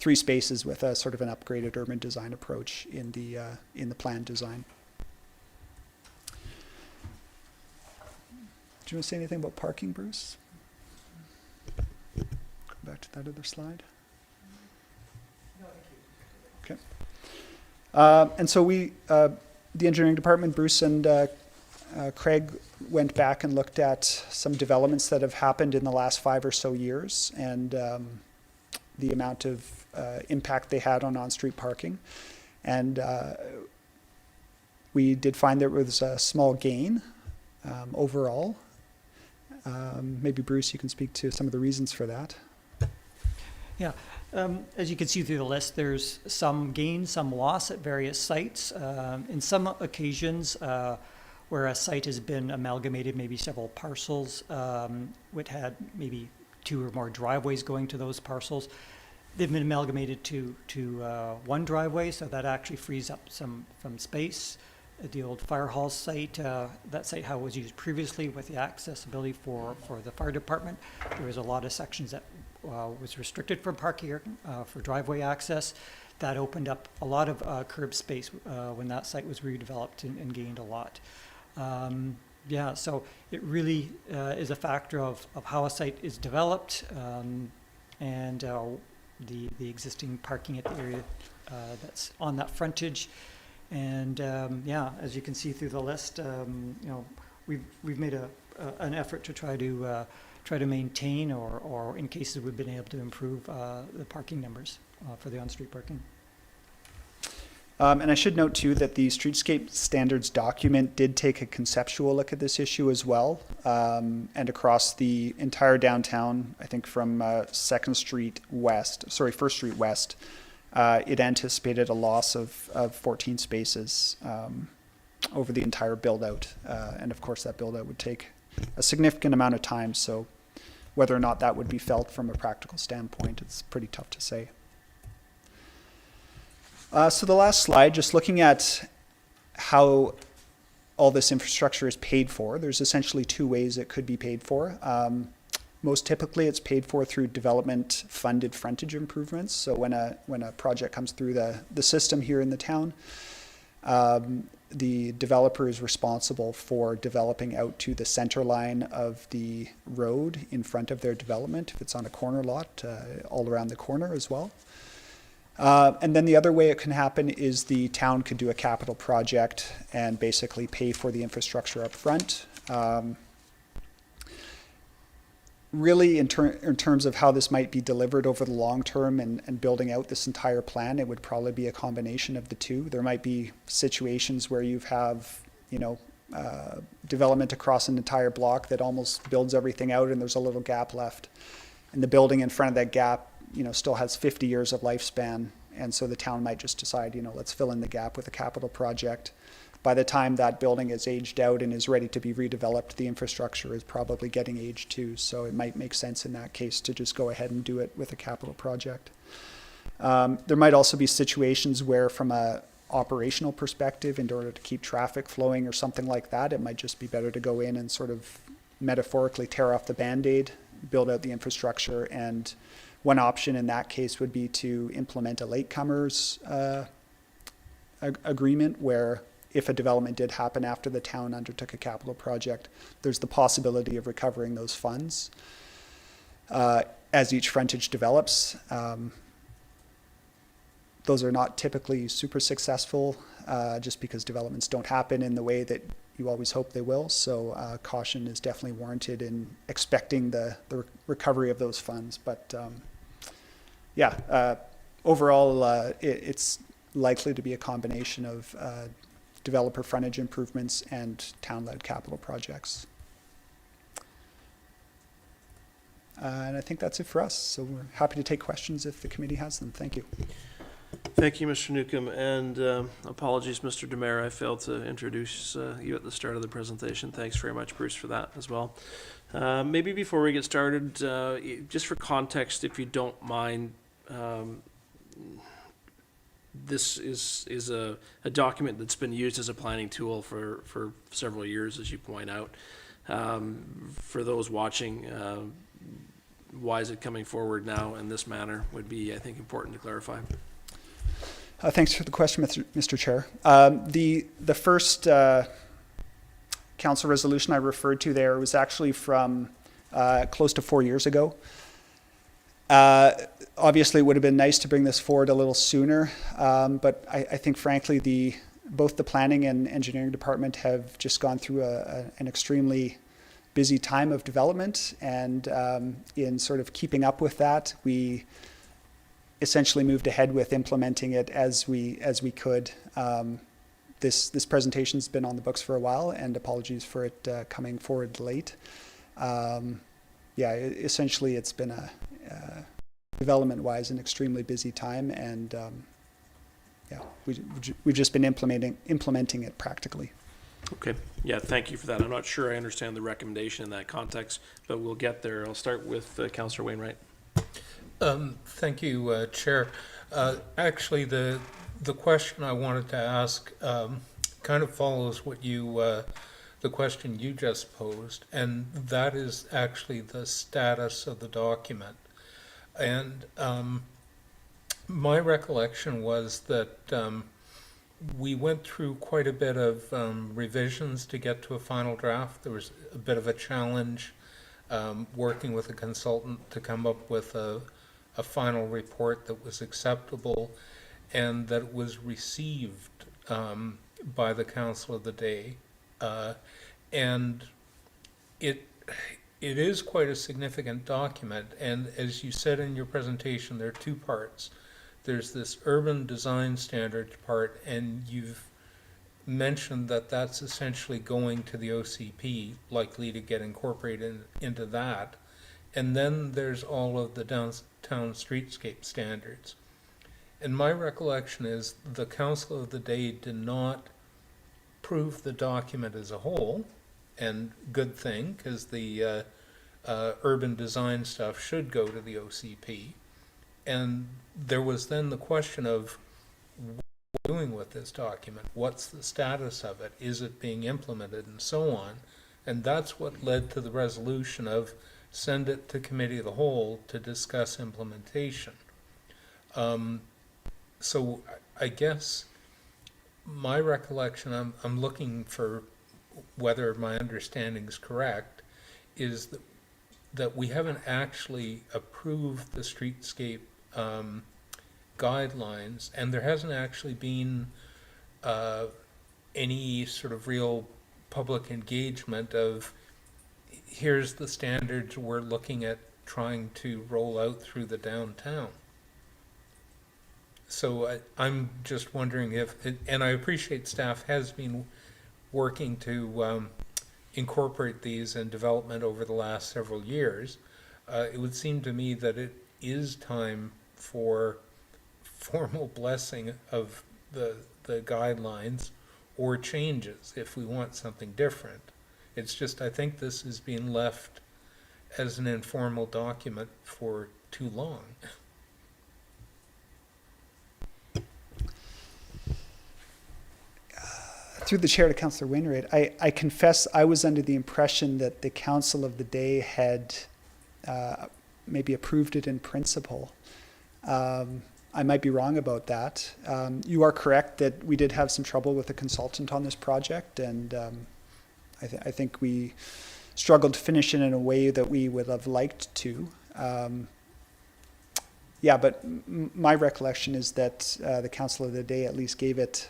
3 spaces with a sort of an upgraded urban design approach in the planned design. Do you want to say anything about parking, Bruce? Go back to that other slide. Okay. And so we, the engineering department, Bruce and Craig went back and looked at some developments that have happened in the last 5 or so years, and the amount of impact they had on on-street parking. And we did find there was a small gain overall. Maybe Bruce, you can speak to some of the reasons for that. Yeah, as you can see through the list, there's some gain, some loss at various sites. In some occasions, where a site has been amalgamated, maybe several parcels, which had maybe 2 or more driveways going to those parcels, they've been amalgamated to one driveway, so that actually frees up some space. At the old fire hall site, that site how it was used previously with the accessibility for the fire department, there was a lot of sections that was restricted from parking for driveway access. That opened up a lot of curb space when that site was redeveloped and gained a lot. Yeah, so it really is a factor of how a site is developed and the existing parking at the area that's on that frontage. And yeah, as you can see through the list, we've made an effort to try to maintain or in cases we've been able to improve the parking numbers for the on-street parking. And I should note too that the Streetscape standards document did take a conceptual look at this issue as well, and across the entire downtown, I think from First Street West, it anticipated a loss of 14 spaces over the entire build-out, and of course that build-out would take a significant amount of time, so whether or not that would be felt from a practical standpoint, it's pretty tough to say. So the last slide, just looking at how all this infrastructure is paid for. There's essentially 2 ways it could be paid for. Most typically, it's paid for through development-funded frontage improvements. So when a project comes through the system here in the town, the developer is responsible for developing out to the center line of the road in front of their development. If it's on a corner lot, all around the corner as well. And then the other way it can happen is the town could do a capital project and basically pay for the infrastructure up front. Really, in terms of how this might be delivered over the long term and building out this entire plan, it would probably be a combination of the 2. There might be situations where you have, development across an entire block that almost builds everything out and there's a little gap left. And the building in front of that gap still has 50 years of lifespan, and so the town might just decide, let's fill in the gap with a capital project. by the time that building is aged out and is ready to be redeveloped, the infrastructure is probably getting aged too. So it might make sense in that case to just go ahead and do it with a capital project. There might also be situations where from a operational perspective, in order to keep traffic flowing or something like that, it might just be better to go in and sort of metaphorically tear off the Band-Aid, build out the infrastructure. And one option in that case would be to implement a latecomers agreement, where if a development did happen after the town undertook a capital project, there's the possibility of recovering those funds as each frontage develops. Those are not typically super successful, just because developments don't happen in the way that you always hope they will. So caution is definitely warranted in expecting the recovery of those funds. But overall, it's likely to be a combination of developer frontage improvements and town-led capital projects. And I think that's it for us. So we're happy to take questions if the committee has them. Thank you. Thank you, Mr. Newcomb, and apologies, Mr. Demare, I failed to introduce you at the start of the presentation. Thanks very much, Bruce, for that as well. Maybe before we get started, just for context, if you don't mind, this is a document that's been used as a planning tool for several years, as you point out. For those watching, why is it coming forward now in this manner would be, I think, important to clarify. Thanks for the question, Mr. Chair. The first council resolution I referred to there was actually from close to 4 years ago. Obviously, it would have been nice to bring this forward a little sooner, but I think, frankly, both the planning and engineering department have just gone through an extremely busy time of development, and in sort of keeping up with that, we essentially moved ahead with implementing it as we could. This presentation's been on the books for a while, and apologies for it coming forward late. Essentially it's been a development-wise an extremely busy time, and we've just been implementing it practically. Okay, yeah, thank you for that. I'm not sure I understand the recommendation in that context, but we'll get there. I'll start with Councillor Wainwright. Thank you, Chair. Actually, the question I wanted to ask kind of follows what the question you just posed, and that is actually the status of the document. And my recollection was that we went through quite a bit of revisions to get to a final draft. There was a bit of a challenge working with a consultant to come up with a final report that was acceptable and that was received by the council of the day. And it is quite a significant document, and as you said in your presentation, there are two parts. There's this urban design standards part, and you've mentioned that that's essentially going to the OCP, likely to get incorporated into that. And then there's all of the downtown streetscape standards. And my recollection is the council of the day did not approve the document as a whole, and good thing, because the urban design stuff should go to the OCP. And there was then the question of what we're doing with this document, what's the status of it, is it being implemented, and so on. And that's what led to the resolution of send it to committee of the whole to discuss implementation. So I guess my recollection, I'm looking for whether my understanding is correct, is that we haven't actually approved the streetscape guidelines, and there hasn't actually been any sort of real public engagement of here's the standards we're looking at trying to roll out through the downtown. So I'm just wondering if, and I appreciate staff has been working to incorporate these in development over the last several years. It would seem to me that it is time for formal blessing of the guidelines, or changes if we want something different. It's just, I think this is being left as an informal document for too long. Through the chair to Councillor Wainwright, I confess I was under the impression that the council of the day had maybe approved it in principle. I might be wrong about that. You are correct that we did have some trouble with the consultant on this project, and I think we struggled to finish it in a way that we would have liked to. Yeah, but my recollection is that the council of the day at least gave it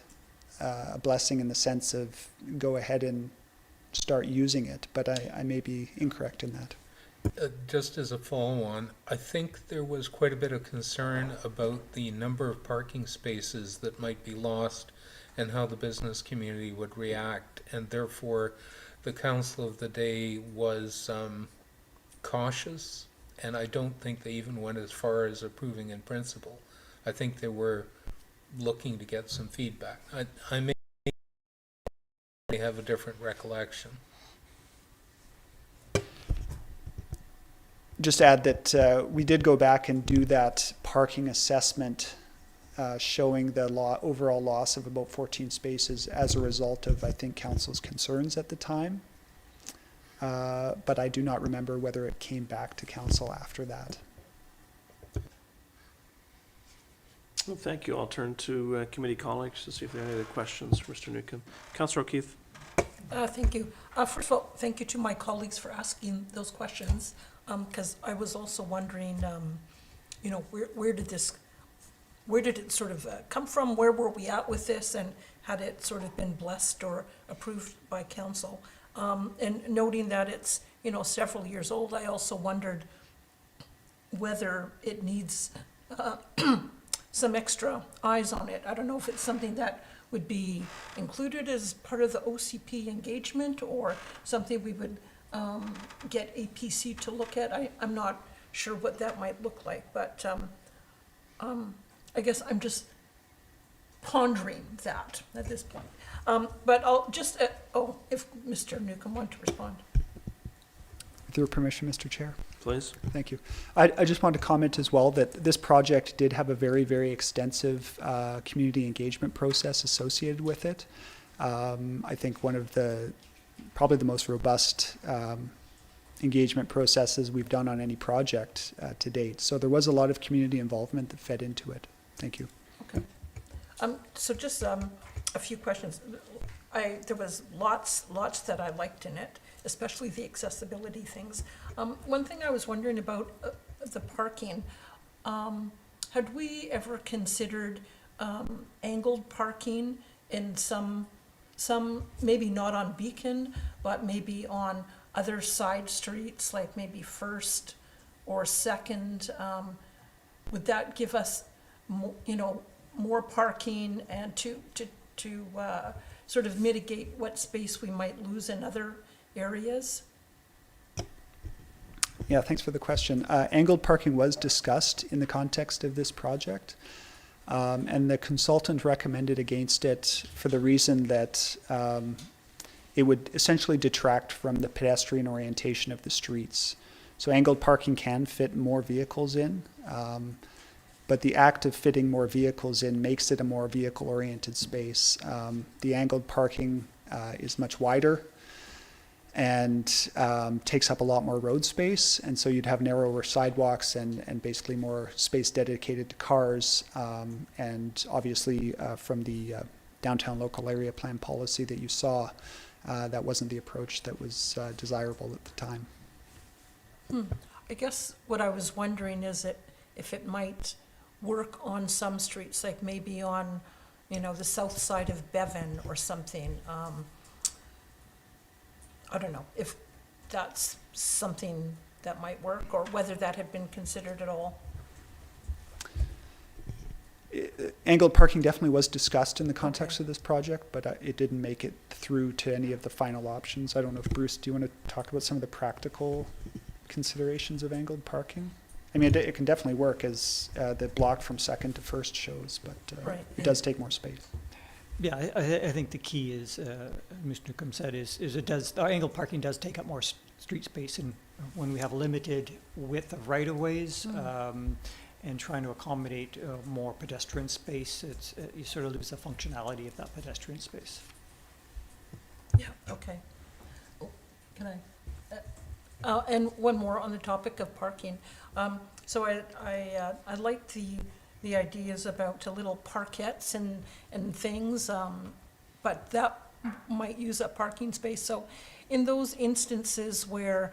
a blessing in the sense of go ahead and start using it, but I may be incorrect in that. Just as a follow-on, I think there was quite a bit of concern about the number of parking spaces that might be lost and how the business community would react, and therefore the council of the day was cautious, and I don't think they even went as far as approving in principle. I think they were looking to get some feedback. I may have a different recollection. Just add that we did go back and do that parking assessment showing the overall loss of about 14 spaces as a result of, I think, council's concerns at the time. But I do not remember whether it came back to council after that. Well, thank you. I'll turn to committee colleagues to see if there are any other questions for Mr. Newcomb. Councillor O'Keefe. Thank you. First of all, thank you to my colleagues for asking those questions, because I was also wondering, you know, where did it sort of come from? Where were we at with this, and had it sort of been blessed or approved by council? And noting that it's, you know, several years old, I also wondered whether it needs some extra eyes on it. I don't know if it's something that would be included as part of the OCP engagement or something we would get APC to look at. I'm not sure what that might look like, but I guess I'm just pondering that at this point. But I'll just, if Mr. Newcomb wants to respond. With your permission, Mr. Chair. Please. Thank you. I just want to comment as well that this project did have a very, very extensive community engagement process associated with it. I think one of probably the most robust engagement processes we've done on any project to date. So there was a lot of community involvement that fed into it. Thank you. Okay. So just a few questions. There was lots that I liked in it, especially the accessibility things. One thing I was wondering about the parking, had we ever considered angled parking in some, maybe not on Beacon, but maybe on other side streets, like maybe First or Second? Would that give us, more parking and to sort of mitigate what space we might lose in other areas? Yeah, thanks for the question. Angled parking was discussed in the context of this project, and the consultant recommended against it for the reason that it would essentially detract from the pedestrian orientation of the streets. So angled parking can fit more vehicles in, but the act of fitting more vehicles in makes it a more vehicle-oriented space. The angled parking is much wider and takes up a lot more road space, and so you'd have narrower sidewalks and basically more space dedicated to cars, and obviously from the downtown local area plan policy that you saw, that wasn't the approach that was desirable at the time. I guess what I was wondering is if it might work on some streets, like maybe on, the south side of Bevan or something. I don't know if that's something that might work, or whether that had been considered at all. Angled parking definitely was discussed in the context of this project, but it didn't make it through to any of the final options. I don't know if, Bruce, do you want to talk about some of the practical considerations of angled parking? I mean, it can definitely work as the block from Second to First shows, but Right. it does take more space. Yeah, I think the key is, Mr. Newcomb said, is it does, angled parking does take up more street space, and when we have limited width of right-of-ways, and trying to accommodate more pedestrian space, you sort of lose the functionality of that pedestrian space. Yeah, okay. Can I? And one more on the topic of parking. So I like the ideas about little parkettes and things, but that might use up parking space. So in those instances where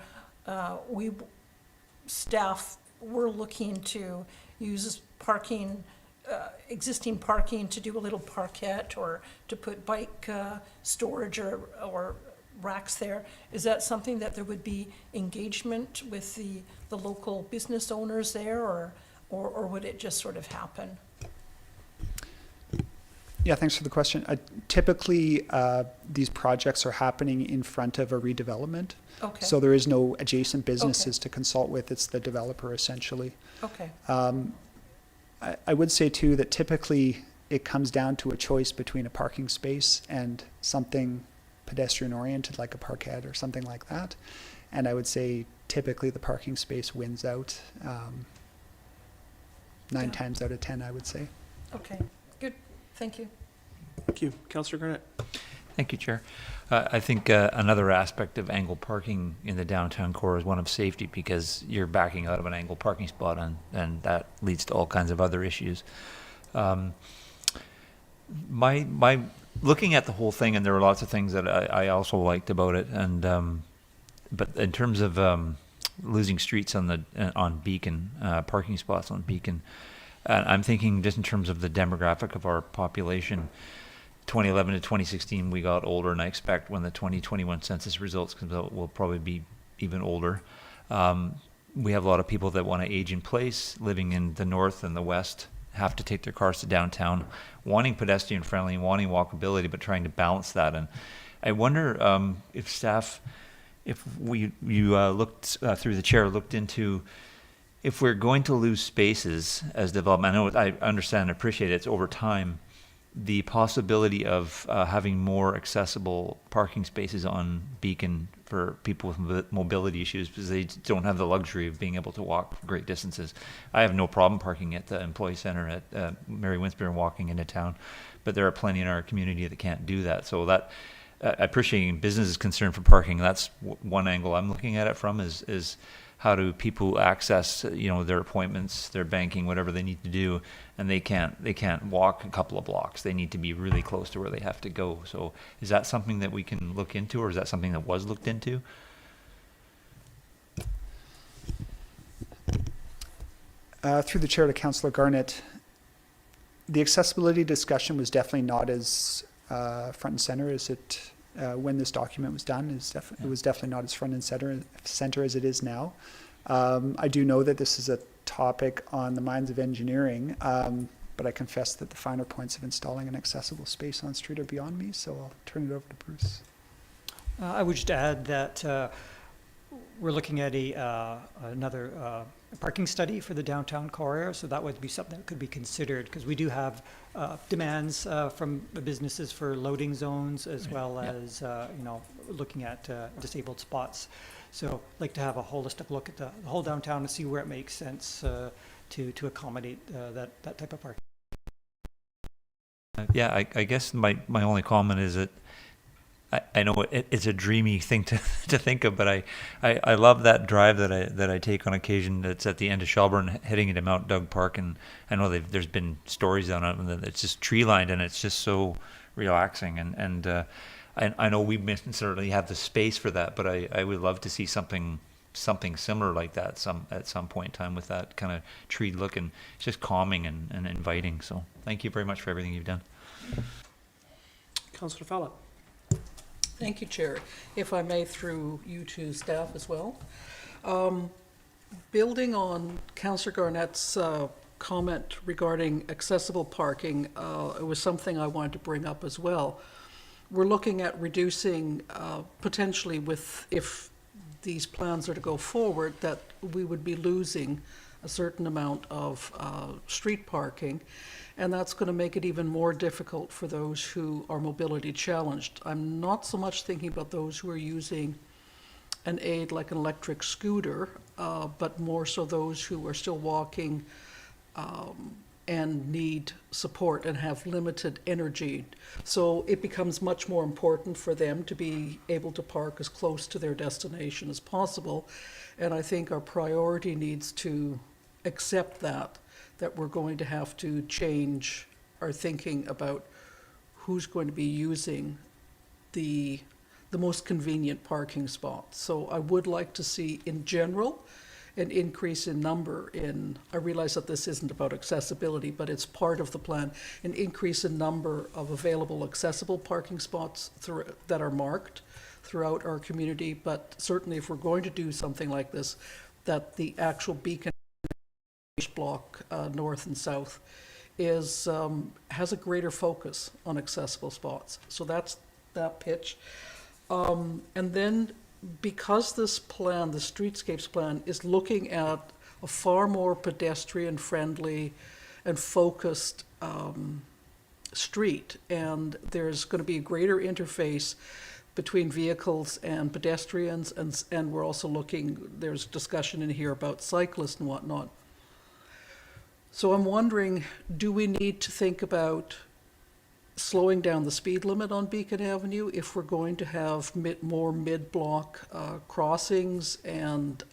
staff were looking to use parking, existing parking to do a little parkette or to put bike storage or racks there, is that something that there would be engagement with the local business owners there, or would it just sort of happen? Yeah, thanks for the question. Typically, these projects are happening in front of a redevelopment. Okay. So there is no adjacent businesses to consult with. It's the developer essentially. Okay. I would say too that typically it comes down to a choice between a parking space and something pedestrian oriented like a parkette or something like that. And I would say typically the parking space wins out 9 times out of 10, I would say. Okay, good. Thank you. Thank you. Councillor Garnett. Thank you, Chair. I think another aspect of angled parking in the downtown core is one of safety, because you're backing out of an angled parking spot, and that leads to all kinds of other issues. My looking at the whole thing, and there were lots of things that I also liked about it, and but in terms of losing streets on Beacon, parking spots on Beacon, I'm thinking just in terms of the demographic of our population. 2011 to 2016, we got older, and I expect when the 2021 census results comes out, we'll probably be even older. We have a lot of people that want to age in place, living in the north and the west, have to take their cars to downtown, wanting pedestrian friendly, wanting walkability, but trying to balance that. And I wonder if staff, if you looked through the chair, looked into if we're going to lose spaces as development. I understand and appreciate it's over time. The possibility of having more accessible parking spaces on Beacon for people with mobility issues, because they don't have the luxury of being able to walk great distances. I have no problem parking at the employee center at Mary Winspear and walking into town, but there are plenty in our community that can't do that. So that I appreciate business is concerned for parking. That's one angle I'm looking at it from, is how do people access, their appointments, their banking, whatever they need to do, and they can't walk a couple of blocks. They need to be really close to where they have to go. So is that something that we can look into, or is that something that was looked into? Through the chair to Councillor Garnett, the accessibility discussion was definitely not as front and center as it when this document was done. It was definitely not as front and center as it is now. I do know that this is a topic on the minds of engineering, but I confess that the finer points of installing an accessible space on street are beyond me, so I'll turn it over to Bruce. I would just add that we're looking at another parking study for the downtown core area, so that would be something that could be considered, because we do have demands from the businesses for loading zones, as well as looking at disabled spots. So I'd like to have a holistic look at the whole downtown and see where it makes sense to accommodate that type of parking. I guess my only comment is that I know it's a dreamy thing to think of, but I love that drive that I take on occasion. That's at the end of Shelburne, heading into Mount Doug Park, and I know there's been stories on it, and it's just tree lined, and it's just so relaxing. And I know we certainly have the space for that, but I would love to see something similar like that at some point in time, with that kind of tree look, and it's just calming and inviting. So thank you very much for everything you've done. Councillor Fallon. Thank you, Chair. If I may, through you to staff as well. Building on Councillor Garnett's comment regarding accessible parking, it was something I wanted to bring up as well. We're looking at reducing potentially, if these plans are to go forward, that we would be losing a certain amount of street parking, and that's going to make it even more difficult for those who are mobility challenged. I'm not so much thinking about those who are using an aid like an electric scooter, but more so those who are still walking and need support and have limited energy. So it becomes much more important for them to be able to park as close to their destination as possible. And I think our priority needs to accept that we're going to have to change our thinking about who's going to be using the most convenient parking spots. So I would like to see, in general, an increase in number in, I realize that this isn't about accessibility, but it's part of the plan, an increase in number of available accessible parking spots that are marked throughout our community. But certainly if we're going to do something like this, that the actual beacon block, north and south, is has a greater focus on accessible spots. So that's that pitch. And then because this plan, the Streetscapes plan, is looking at a far more pedestrian-friendly and focused street, and there's going to be a greater interface between vehicles and pedestrians, and we're also looking, there's discussion in here about cyclists and whatnot. So I'm wondering, do we need to think about slowing down the speed limit on Beacon Avenue if we're going to have more mid-block crossings, and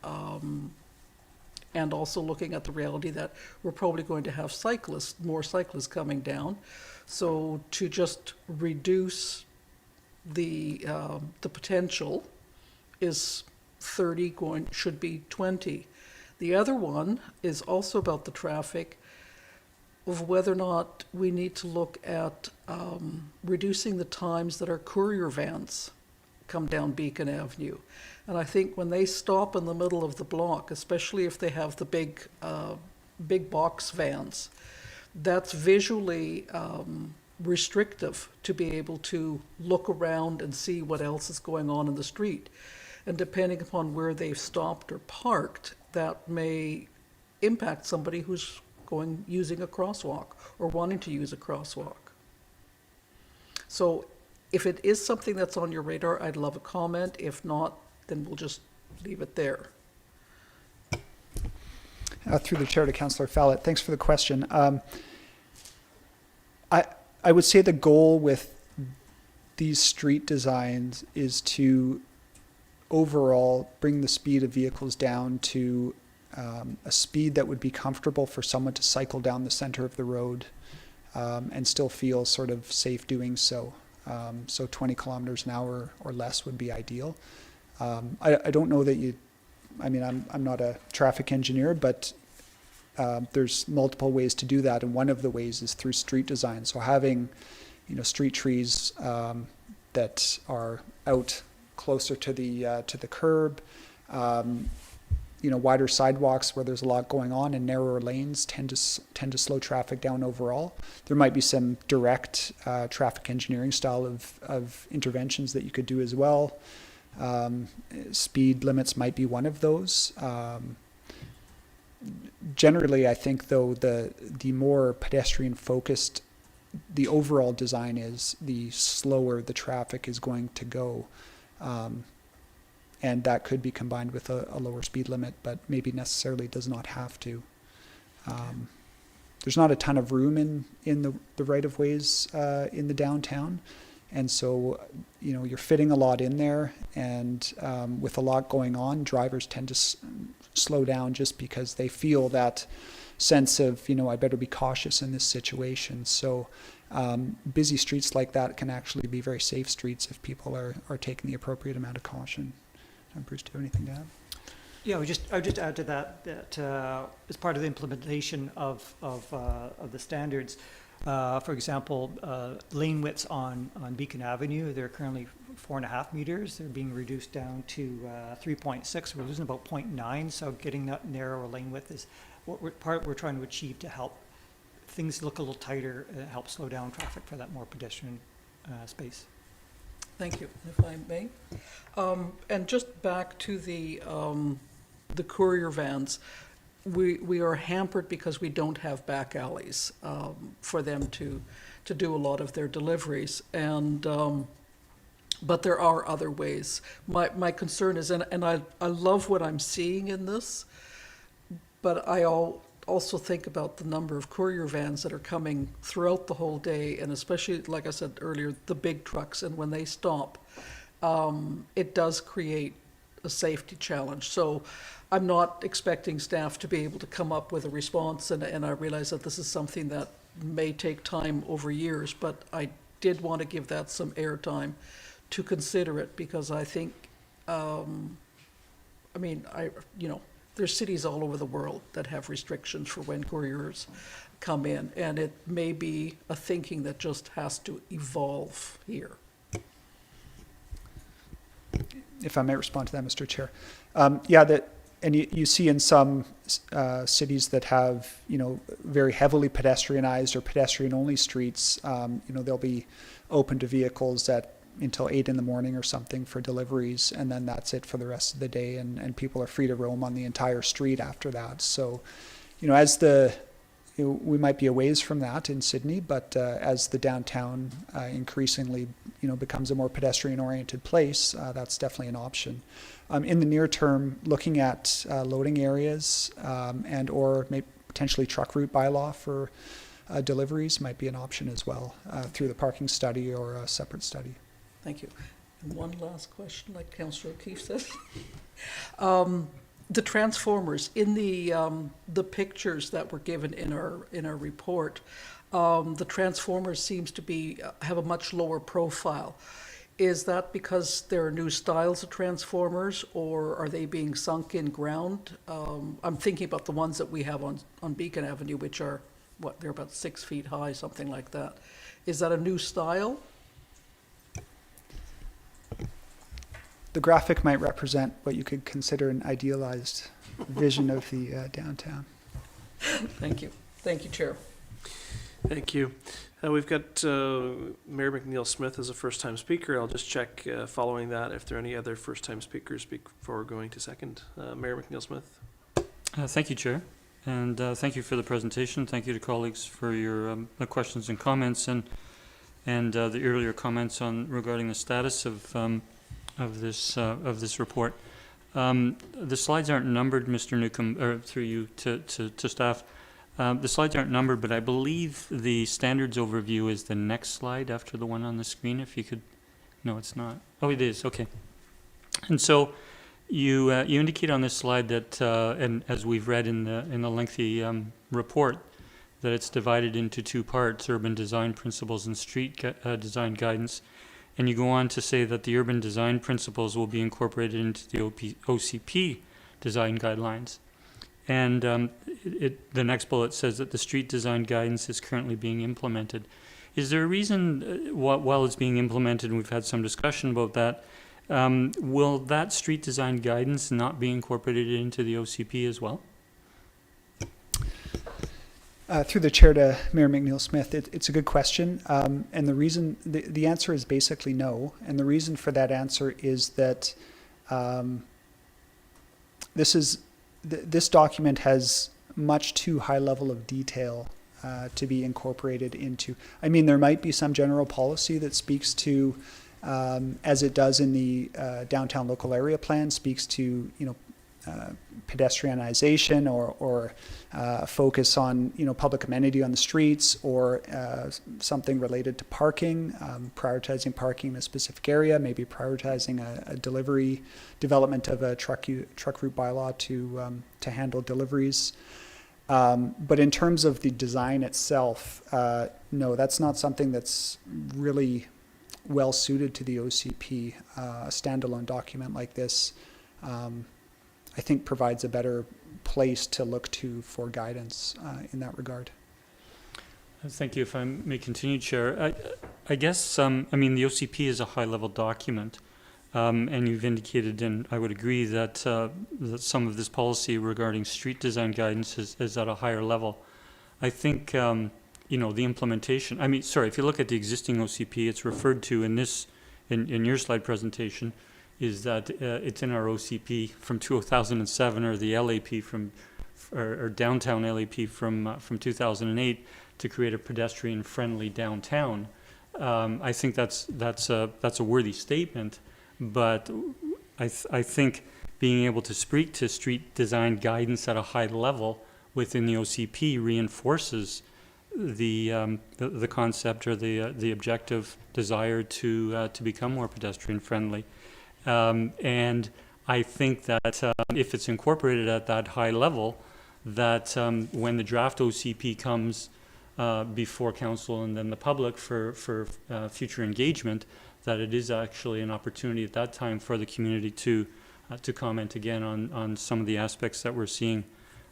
also looking at the reality that we're probably going to have more cyclists coming down. So to just reduce the potential is 30, should be 20. The other one is also about the traffic, of whether or not we need to look at reducing the times that our courier vans come down Beacon Avenue. And I think when they stop in the middle of the block, especially if they have the big box vans, that's visually restrictive to be able to look around and see what else is going on in the street. And depending upon where they've stopped or parked, that may impact somebody who's using a crosswalk or wanting to use a crosswalk. So if it is something that's on your radar, I'd love a comment. If not, then we'll just leave it there. Through the chair to Councillor Fallett, thanks for the question. I would say the goal with these street designs is to overall bring the speed of vehicles down to a speed that would be comfortable for someone to cycle down the center of the road and still feel sort of safe doing so. So 20 kilometers an hour or less would be ideal. I don't know that I'm not a traffic engineer, but there's multiple ways to do that, and one of the ways is through street design. So having, street trees that are out closer to the curb, wider sidewalks where there's a lot going on, and narrower lanes tend to slow traffic down overall. There might be some direct traffic engineering style of interventions that you could do as well. Speed limits might be one of those. Generally, I think though the more pedestrian focused the overall design is, the slower the traffic is going to go. And that could be combined with a lower speed limit, but maybe necessarily does not have to. There's not a ton of room in the right-of-ways in the downtown. And so, you're fitting a lot in there, and with a lot going on, drivers tend to slow down just because they feel that sense of, I better be cautious in this situation. So busy streets like that can actually be very safe streets if people are taking the appropriate amount of caution. Bruce, do you have anything to add? Yeah, I would just add to that as part of the implementation of the standards, for example, lane widths on Beacon Avenue, they're currently 4.5 meters. They're being reduced down to 3.6. We're losing about 0.9. So getting that narrower lane width is what we're trying to achieve to help things look a little tighter, help slow down traffic for that more pedestrian space. Thank you, if I may. And just back to the courier vans. we are hampered because we don't have back alleys for them to do a lot of their deliveries. And but there are other ways. My concern is, and I love what I'm seeing in this, but I also think about the number of courier vans that are coming throughout the whole day, and especially, like I said earlier, the big trucks. And when they stop, it does create a safety challenge. So I'm not expecting staff to be able to come up with a response, and I realize that this is something that may take time over years, but I did want to give that some airtime to consider it, because I think, there's cities all over the world that have restrictions for when couriers come in, and it may be a thinking that just has to evolve here. If I may respond to that, Mr. Chair. And you see in some cities that have, very heavily pedestrianized or pedestrian-only streets, they'll be open to vehicles until 8 in the morning or something for deliveries, and then that's it for the rest of the day, and people are free to roam on the entire street after that. So, we might be a ways from that in Sydney, but as the downtown increasingly, becomes a more pedestrian-oriented place, that's definitely an option. In the near term, looking at loading areas and/or maybe potentially truck route bylaw for deliveries might be an option as well, through the parking study or a separate study. Thank you. And one last question, like Councillor O'Keefe said. The transformers in the pictures that were given in our report, the transformers seems to have a much lower profile. Is that because there are new styles of transformers, or are they being sunk in ground? I'm thinking about the ones that we have on Beacon Avenue, which are, they're about 6 feet high, something like that. Is that a new style? The graphic might represent what you could consider an idealized vision of the downtown. Thank you. Thank you, Chair. Thank you. We've got Mayor McNeil Smith as a first-time speaker. I'll just check following that if there are any other first-time speakers before going to second. Mayor McNeil Smith. Thank you, Chair. And thank you for the presentation. Thank you to colleagues for your the questions and comments, and the earlier comments regarding the status of this report. The slides aren't numbered, Mr. Newcomb, or through you to staff. The slides aren't numbered, but I believe the standards overview is the next slide after the one on the screen. If you could, no, it's not. Oh, it is. Okay. And so you indicate on this slide that, and as we've read in the lengthy report, that it's divided into 2 parts: urban design principles and street design guidance. And you go on to say that the urban design principles will be incorporated into the OCP design guidelines. And the next bullet says that the street design guidance is currently being implemented. Is there a reason, while it's being implemented, and we've had some discussion about that, will that street design guidance not be incorporated into the OCP as well? Through the chair to Mayor McNeil Smith, it's a good question, and the reason, the answer is basically no, and the reason for that answer is that this document has much too high level of detail to be incorporated into. I mean, there might be some general policy that speaks to, as it does in the downtown local area plan, speaks to pedestrianization or focus on public amenity on the streets, or something related to parking, prioritizing parking in a specific area, maybe prioritizing a delivery development of a truck route bylaw to handle deliveries. But in terms of the design itself, no, that's not something that's really well suited to the OCP. A standalone document like this, I think, provides a better place to look to for guidance in that regard. Thank you. If I may continue, Chair. I guess, I mean, the OCP is a high-level document, and you've indicated, and I would agree, that some of this policy regarding street design guidance is at a higher level. I think, the implementation, if you look at the existing OCP, it's referred to in your slide presentation, is that it's in our OCP from 2007, or the LAP from or downtown LAP from 2008 to create a pedestrian-friendly downtown. I think that's a worthy statement, but I think being able to speak to street design guidance at a high level within the OCP reinforces the concept or the objective desire to become more pedestrian friendly, and I think that if it's incorporated at that high level, that when the draft OCP comes before council and then the public for future engagement, that it is actually an opportunity at that time for the community to comment again on some of the aspects that we're seeing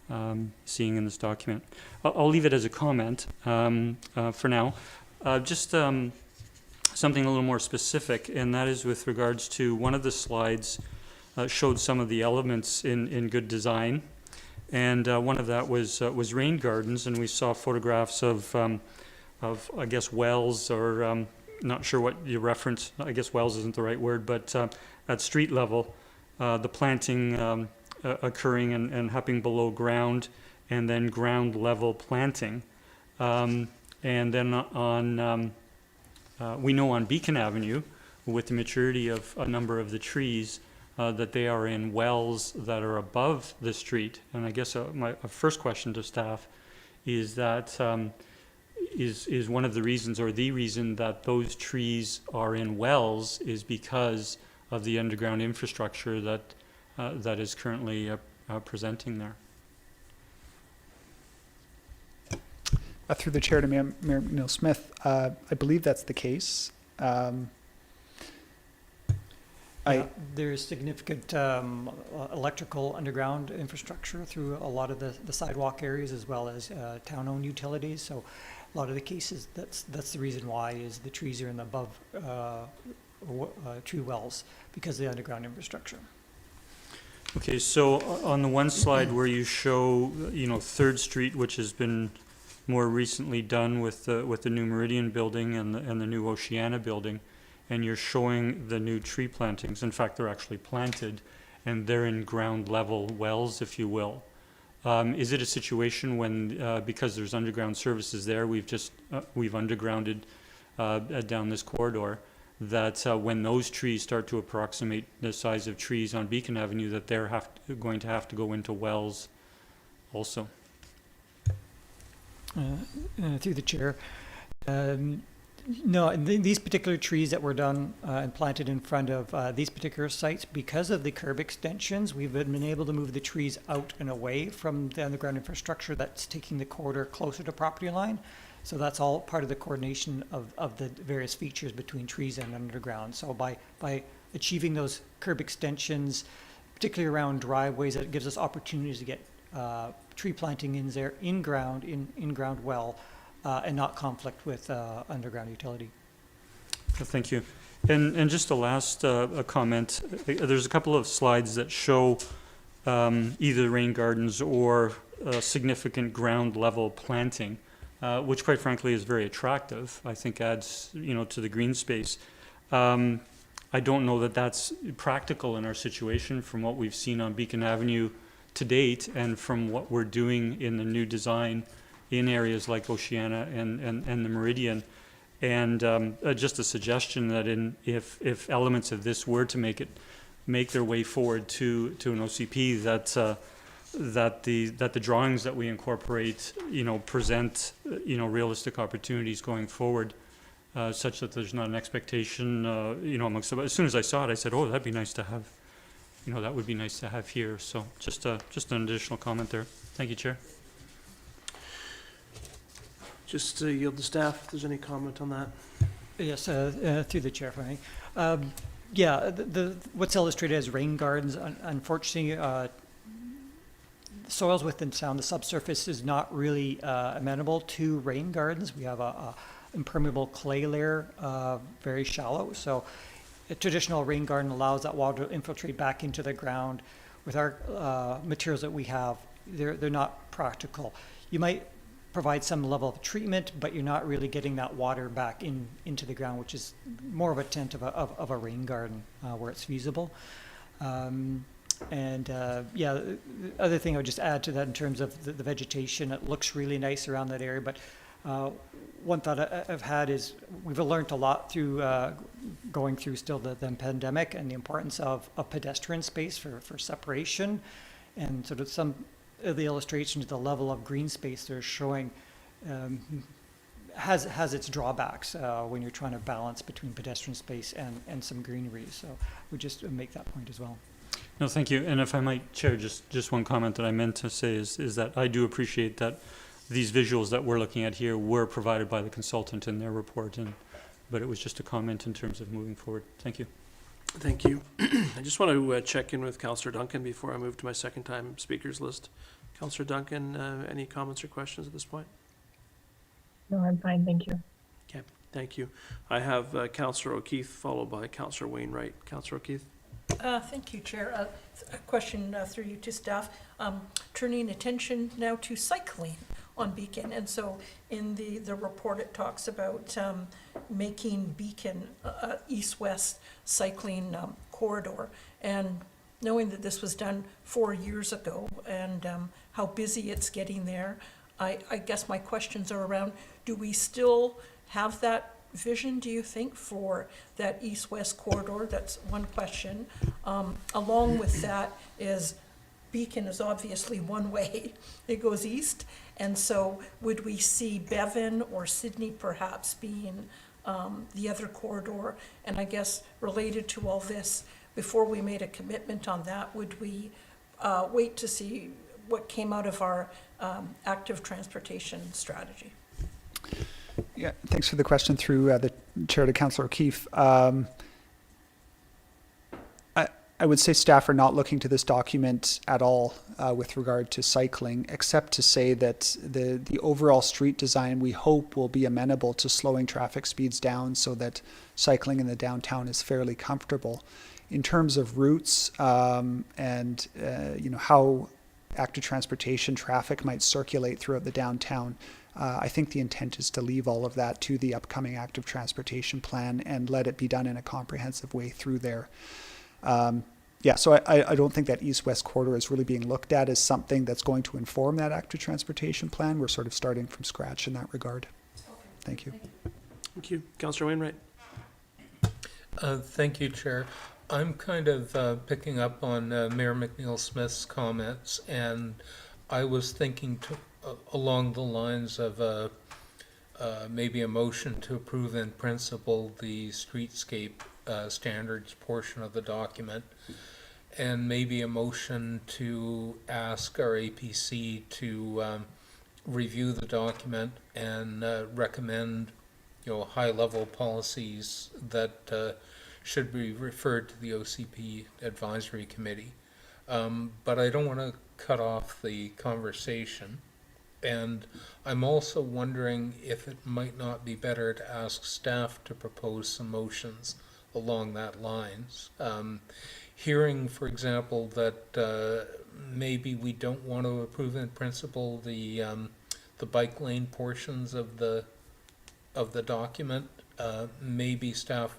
in this document. I'll leave it as a comment for now. Just something a little more specific, and that is with regards to one of the slides showed some of the elements in good design, and one of that was rain gardens, and we saw photographs of I guess wells, or not sure what you reference. I guess wells isn't the right word, but at street level, the planting occurring and happening below ground, and then ground level planting. And then on, we know on Beacon Avenue, with the maturity of a number of the trees, that they are in wells that are above the street. And I guess my first question to staff is that is one of the reasons, or the reason, that those trees are in wells is because of the underground infrastructure that is currently presenting there. Through the chair to Mayor McNeil-Smith, I believe that's the case. There's significant electrical underground infrastructure through a lot of the sidewalk areas, as well as town-owned utilities. So a lot of the cases, that's the reason why is the trees are in the above tree wells, because of the underground infrastructure. Okay, so on the one slide where you show, 3rd Street, which has been more recently done with the new Meridian building and the new Oceana building, and you're showing the new tree plantings. In fact, they're actually planted, and they're in ground level wells, if you will. Is it a situation when, because there's underground services there, we've undergrounded down this corridor, that when those trees start to approximate the size of trees on Beacon Avenue, that they're going to have to go into wells also? Through the chair. No, these particular trees that were done and planted in front of these particular sites, because of the curb extensions, we've been able to move the trees out and away from the underground infrastructure that's taking the corridor closer to property line. So that's all part of the coordination of the various features between trees and underground. So by achieving those curb extensions, particularly around driveways, it gives us opportunities to get tree planting in there, in ground well, and not conflict with underground utility. Thank you. And just a last comment. There's a couple of slides that show either rain gardens or significant ground level planting, which quite frankly is very attractive. I think adds, to the green space. I don't know that that's practical in our situation from what we've seen on Beacon Avenue to date, and from what we're doing in the new design in areas like Oceana and the Meridian. And just a suggestion that if elements of this were to make their way forward to an OCP, that the drawings that we incorporate, present, realistic opportunities going forward, such that there's not an expectation, amongst them. As soon as I saw it, I said, oh, that'd be nice to have, that would be nice to have here. So just an additional comment there. Thank you, Chair. Just to yield to staff, if there's any comment on that. Yes, through the chair, for me. Yeah, what's illustrated as rain gardens, unfortunately, soils within town, the subsurface is not really amenable to rain gardens. We have a impermeable clay layer, very shallow. So a traditional rain garden allows that water to infiltrate back into the ground. With our materials that we have, they're not practical. You might provide some level of treatment, but you're not really getting that water back into the ground, which is more of a tent of a rain garden where it's feasible. And yeah, the other thing I would just add to that in terms of the vegetation, it looks really nice around that area. But one thought I've had is we've learned a lot through going through still the pandemic and the importance of pedestrian space for separation. And sort of some of the illustrations, the level of green space they're showing has its drawbacks when you're trying to balance between pedestrian space and some greenery. So we just make that point as well. No, thank you. And if I might, Chair, just one comment that I meant to say is that I do appreciate that these visuals that we're looking at here were provided by the consultant in their report, but it was just a comment in terms of moving forward. Thank you. Thank you. I just want to check in with Councillor Duncan before I move to my second time speakers list. Councillor Duncan, any comments or questions at this point? No, I'm fine, thank you. Okay, thank you. I have Councillor O'Keefe followed by Councillor Wainwright. Councillor O'Keefe. Thank you, Chair. A question through you to staff. Turning attention now to cycling on Beacon. And so in the report, it talks about making Beacon east-west cycling corridor. And knowing that this was done 4 years ago and how busy it's getting there, I guess my questions are around, do we still have that vision, do you think, for that east-west corridor? That's one question. Along with that is Beacon is obviously one way, it goes east. And so would we see Bevan or Sydney perhaps being the other corridor? And I guess related to all this, before we made a commitment on that, would we wait to see what came out of our active transportation strategy? Yeah, thanks for the question through the chair to Councillor O'Keefe. I would say staff are not looking to this document at all with regard to cycling, except to say that the overall street design we hope will be amenable to slowing traffic speeds down so that cycling in the downtown is fairly comfortable. In terms of routes and how active transportation traffic might circulate throughout the downtown, I think the intent is to leave all of that to the upcoming active transportation plan and let it be done in a comprehensive way through there. So I don't think that east-west corridor is really being looked at as something that's going to inform that active transportation plan. We're sort of starting from scratch in that regard. Thank you. Thank you. Councillor Wainwright. Thank you, Chair. I'm kind of picking up on Mayor McNeil-Smith's comments, and I was thinking along the lines of maybe a motion to approve in principle the streetscape standards portion of the document, and maybe a motion to ask our APC to review the document and recommend, high-level policies that should be referred to the OCP Advisory Committee. But I don't want to cut off the conversation. And I'm also wondering if it might not be better to ask staff to propose some motions along that lines. Hearing, for example, that maybe we don't want to approve in principle the bike lane portions of the document, maybe staff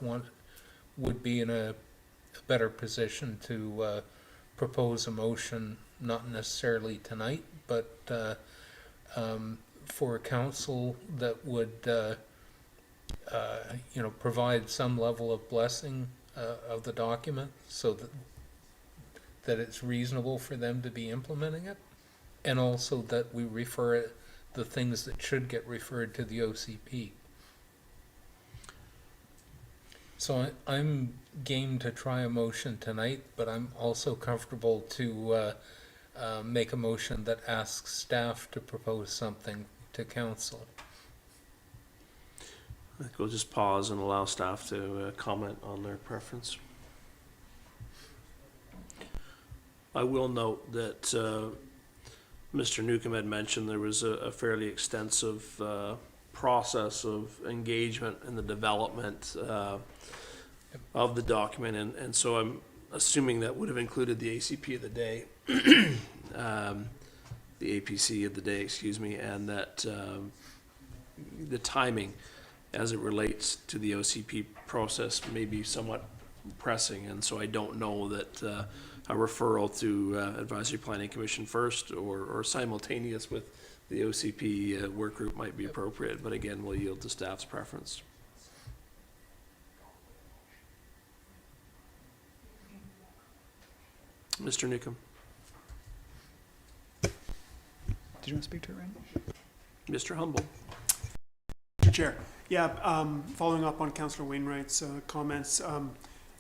would be in a better position to propose a motion, not necessarily tonight, but for council that would provide some level of blessing of the document so that it's reasonable for them to be implementing it, and also that we refer the things that should get referred to the OCP. So I'm game to try a motion tonight, but I'm also comfortable to make a motion that asks staff to propose something to council. I think we'll just pause and allow staff to comment on their preference. I will note that Mr. Newcomb had mentioned there was a fairly extensive process of engagement in the development of the document, and so I'm assuming that would have included the ACP of the day, the APC of the day, excuse me, and that the timing as it relates to the OCP process may be somewhat pressing, and so I don't know that a referral to Advisory Planning Commission first, or simultaneous with the OCP work group might be appropriate, but again, we'll yield to staff's preference. Mr. Newcomb. Did you want to speak to it, Randy? Mr. Humble. Mr. Chair, yeah, following up on Councillor Wainwright's comments,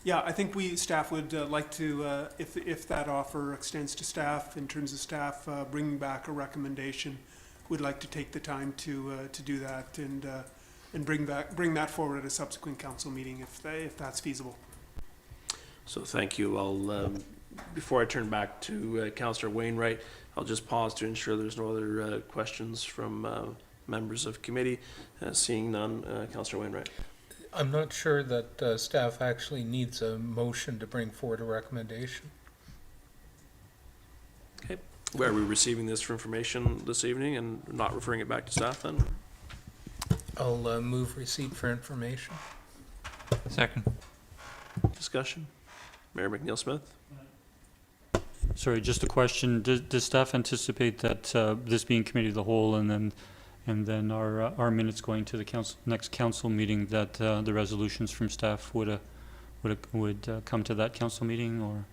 yeah, I think staff would like to, if that offer extends to staff, in terms of staff bringing back a recommendation, would like to take the time to do that and bring that forward at a subsequent council meeting if that's feasible. So thank you. I'll, before I turn back to Councillor Wainwright, I'll just pause to ensure there's no other questions from members of committee. Seeing none, Councillor Wainwright. I'm not sure that staff actually needs a motion to bring forward a recommendation. Okay. Are we receiving this for information this evening and not referring it back to staff then? I'll move receipt for information. Second. Discussion? Mayor McNeil-Smith? Sorry, just a question. Does staff anticipate that this being committee of the whole and then our minutes going to the next council meeting, that the resolutions from staff would come to that council meeting, or?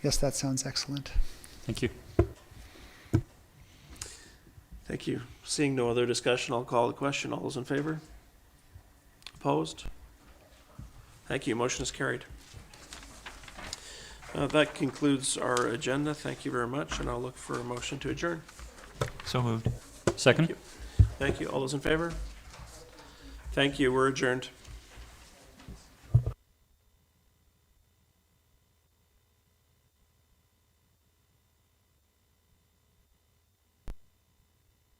Yes, that sounds excellent. Thank you. Thank you. Seeing no other discussion, I'll call the question. All those in favor? Opposed? Thank you. Motion is carried. That concludes our agenda. Thank you very much, and I'll look for a motion to adjourn. So moved. Second? Thank you. All those in favor? Thank you. We're adjourned.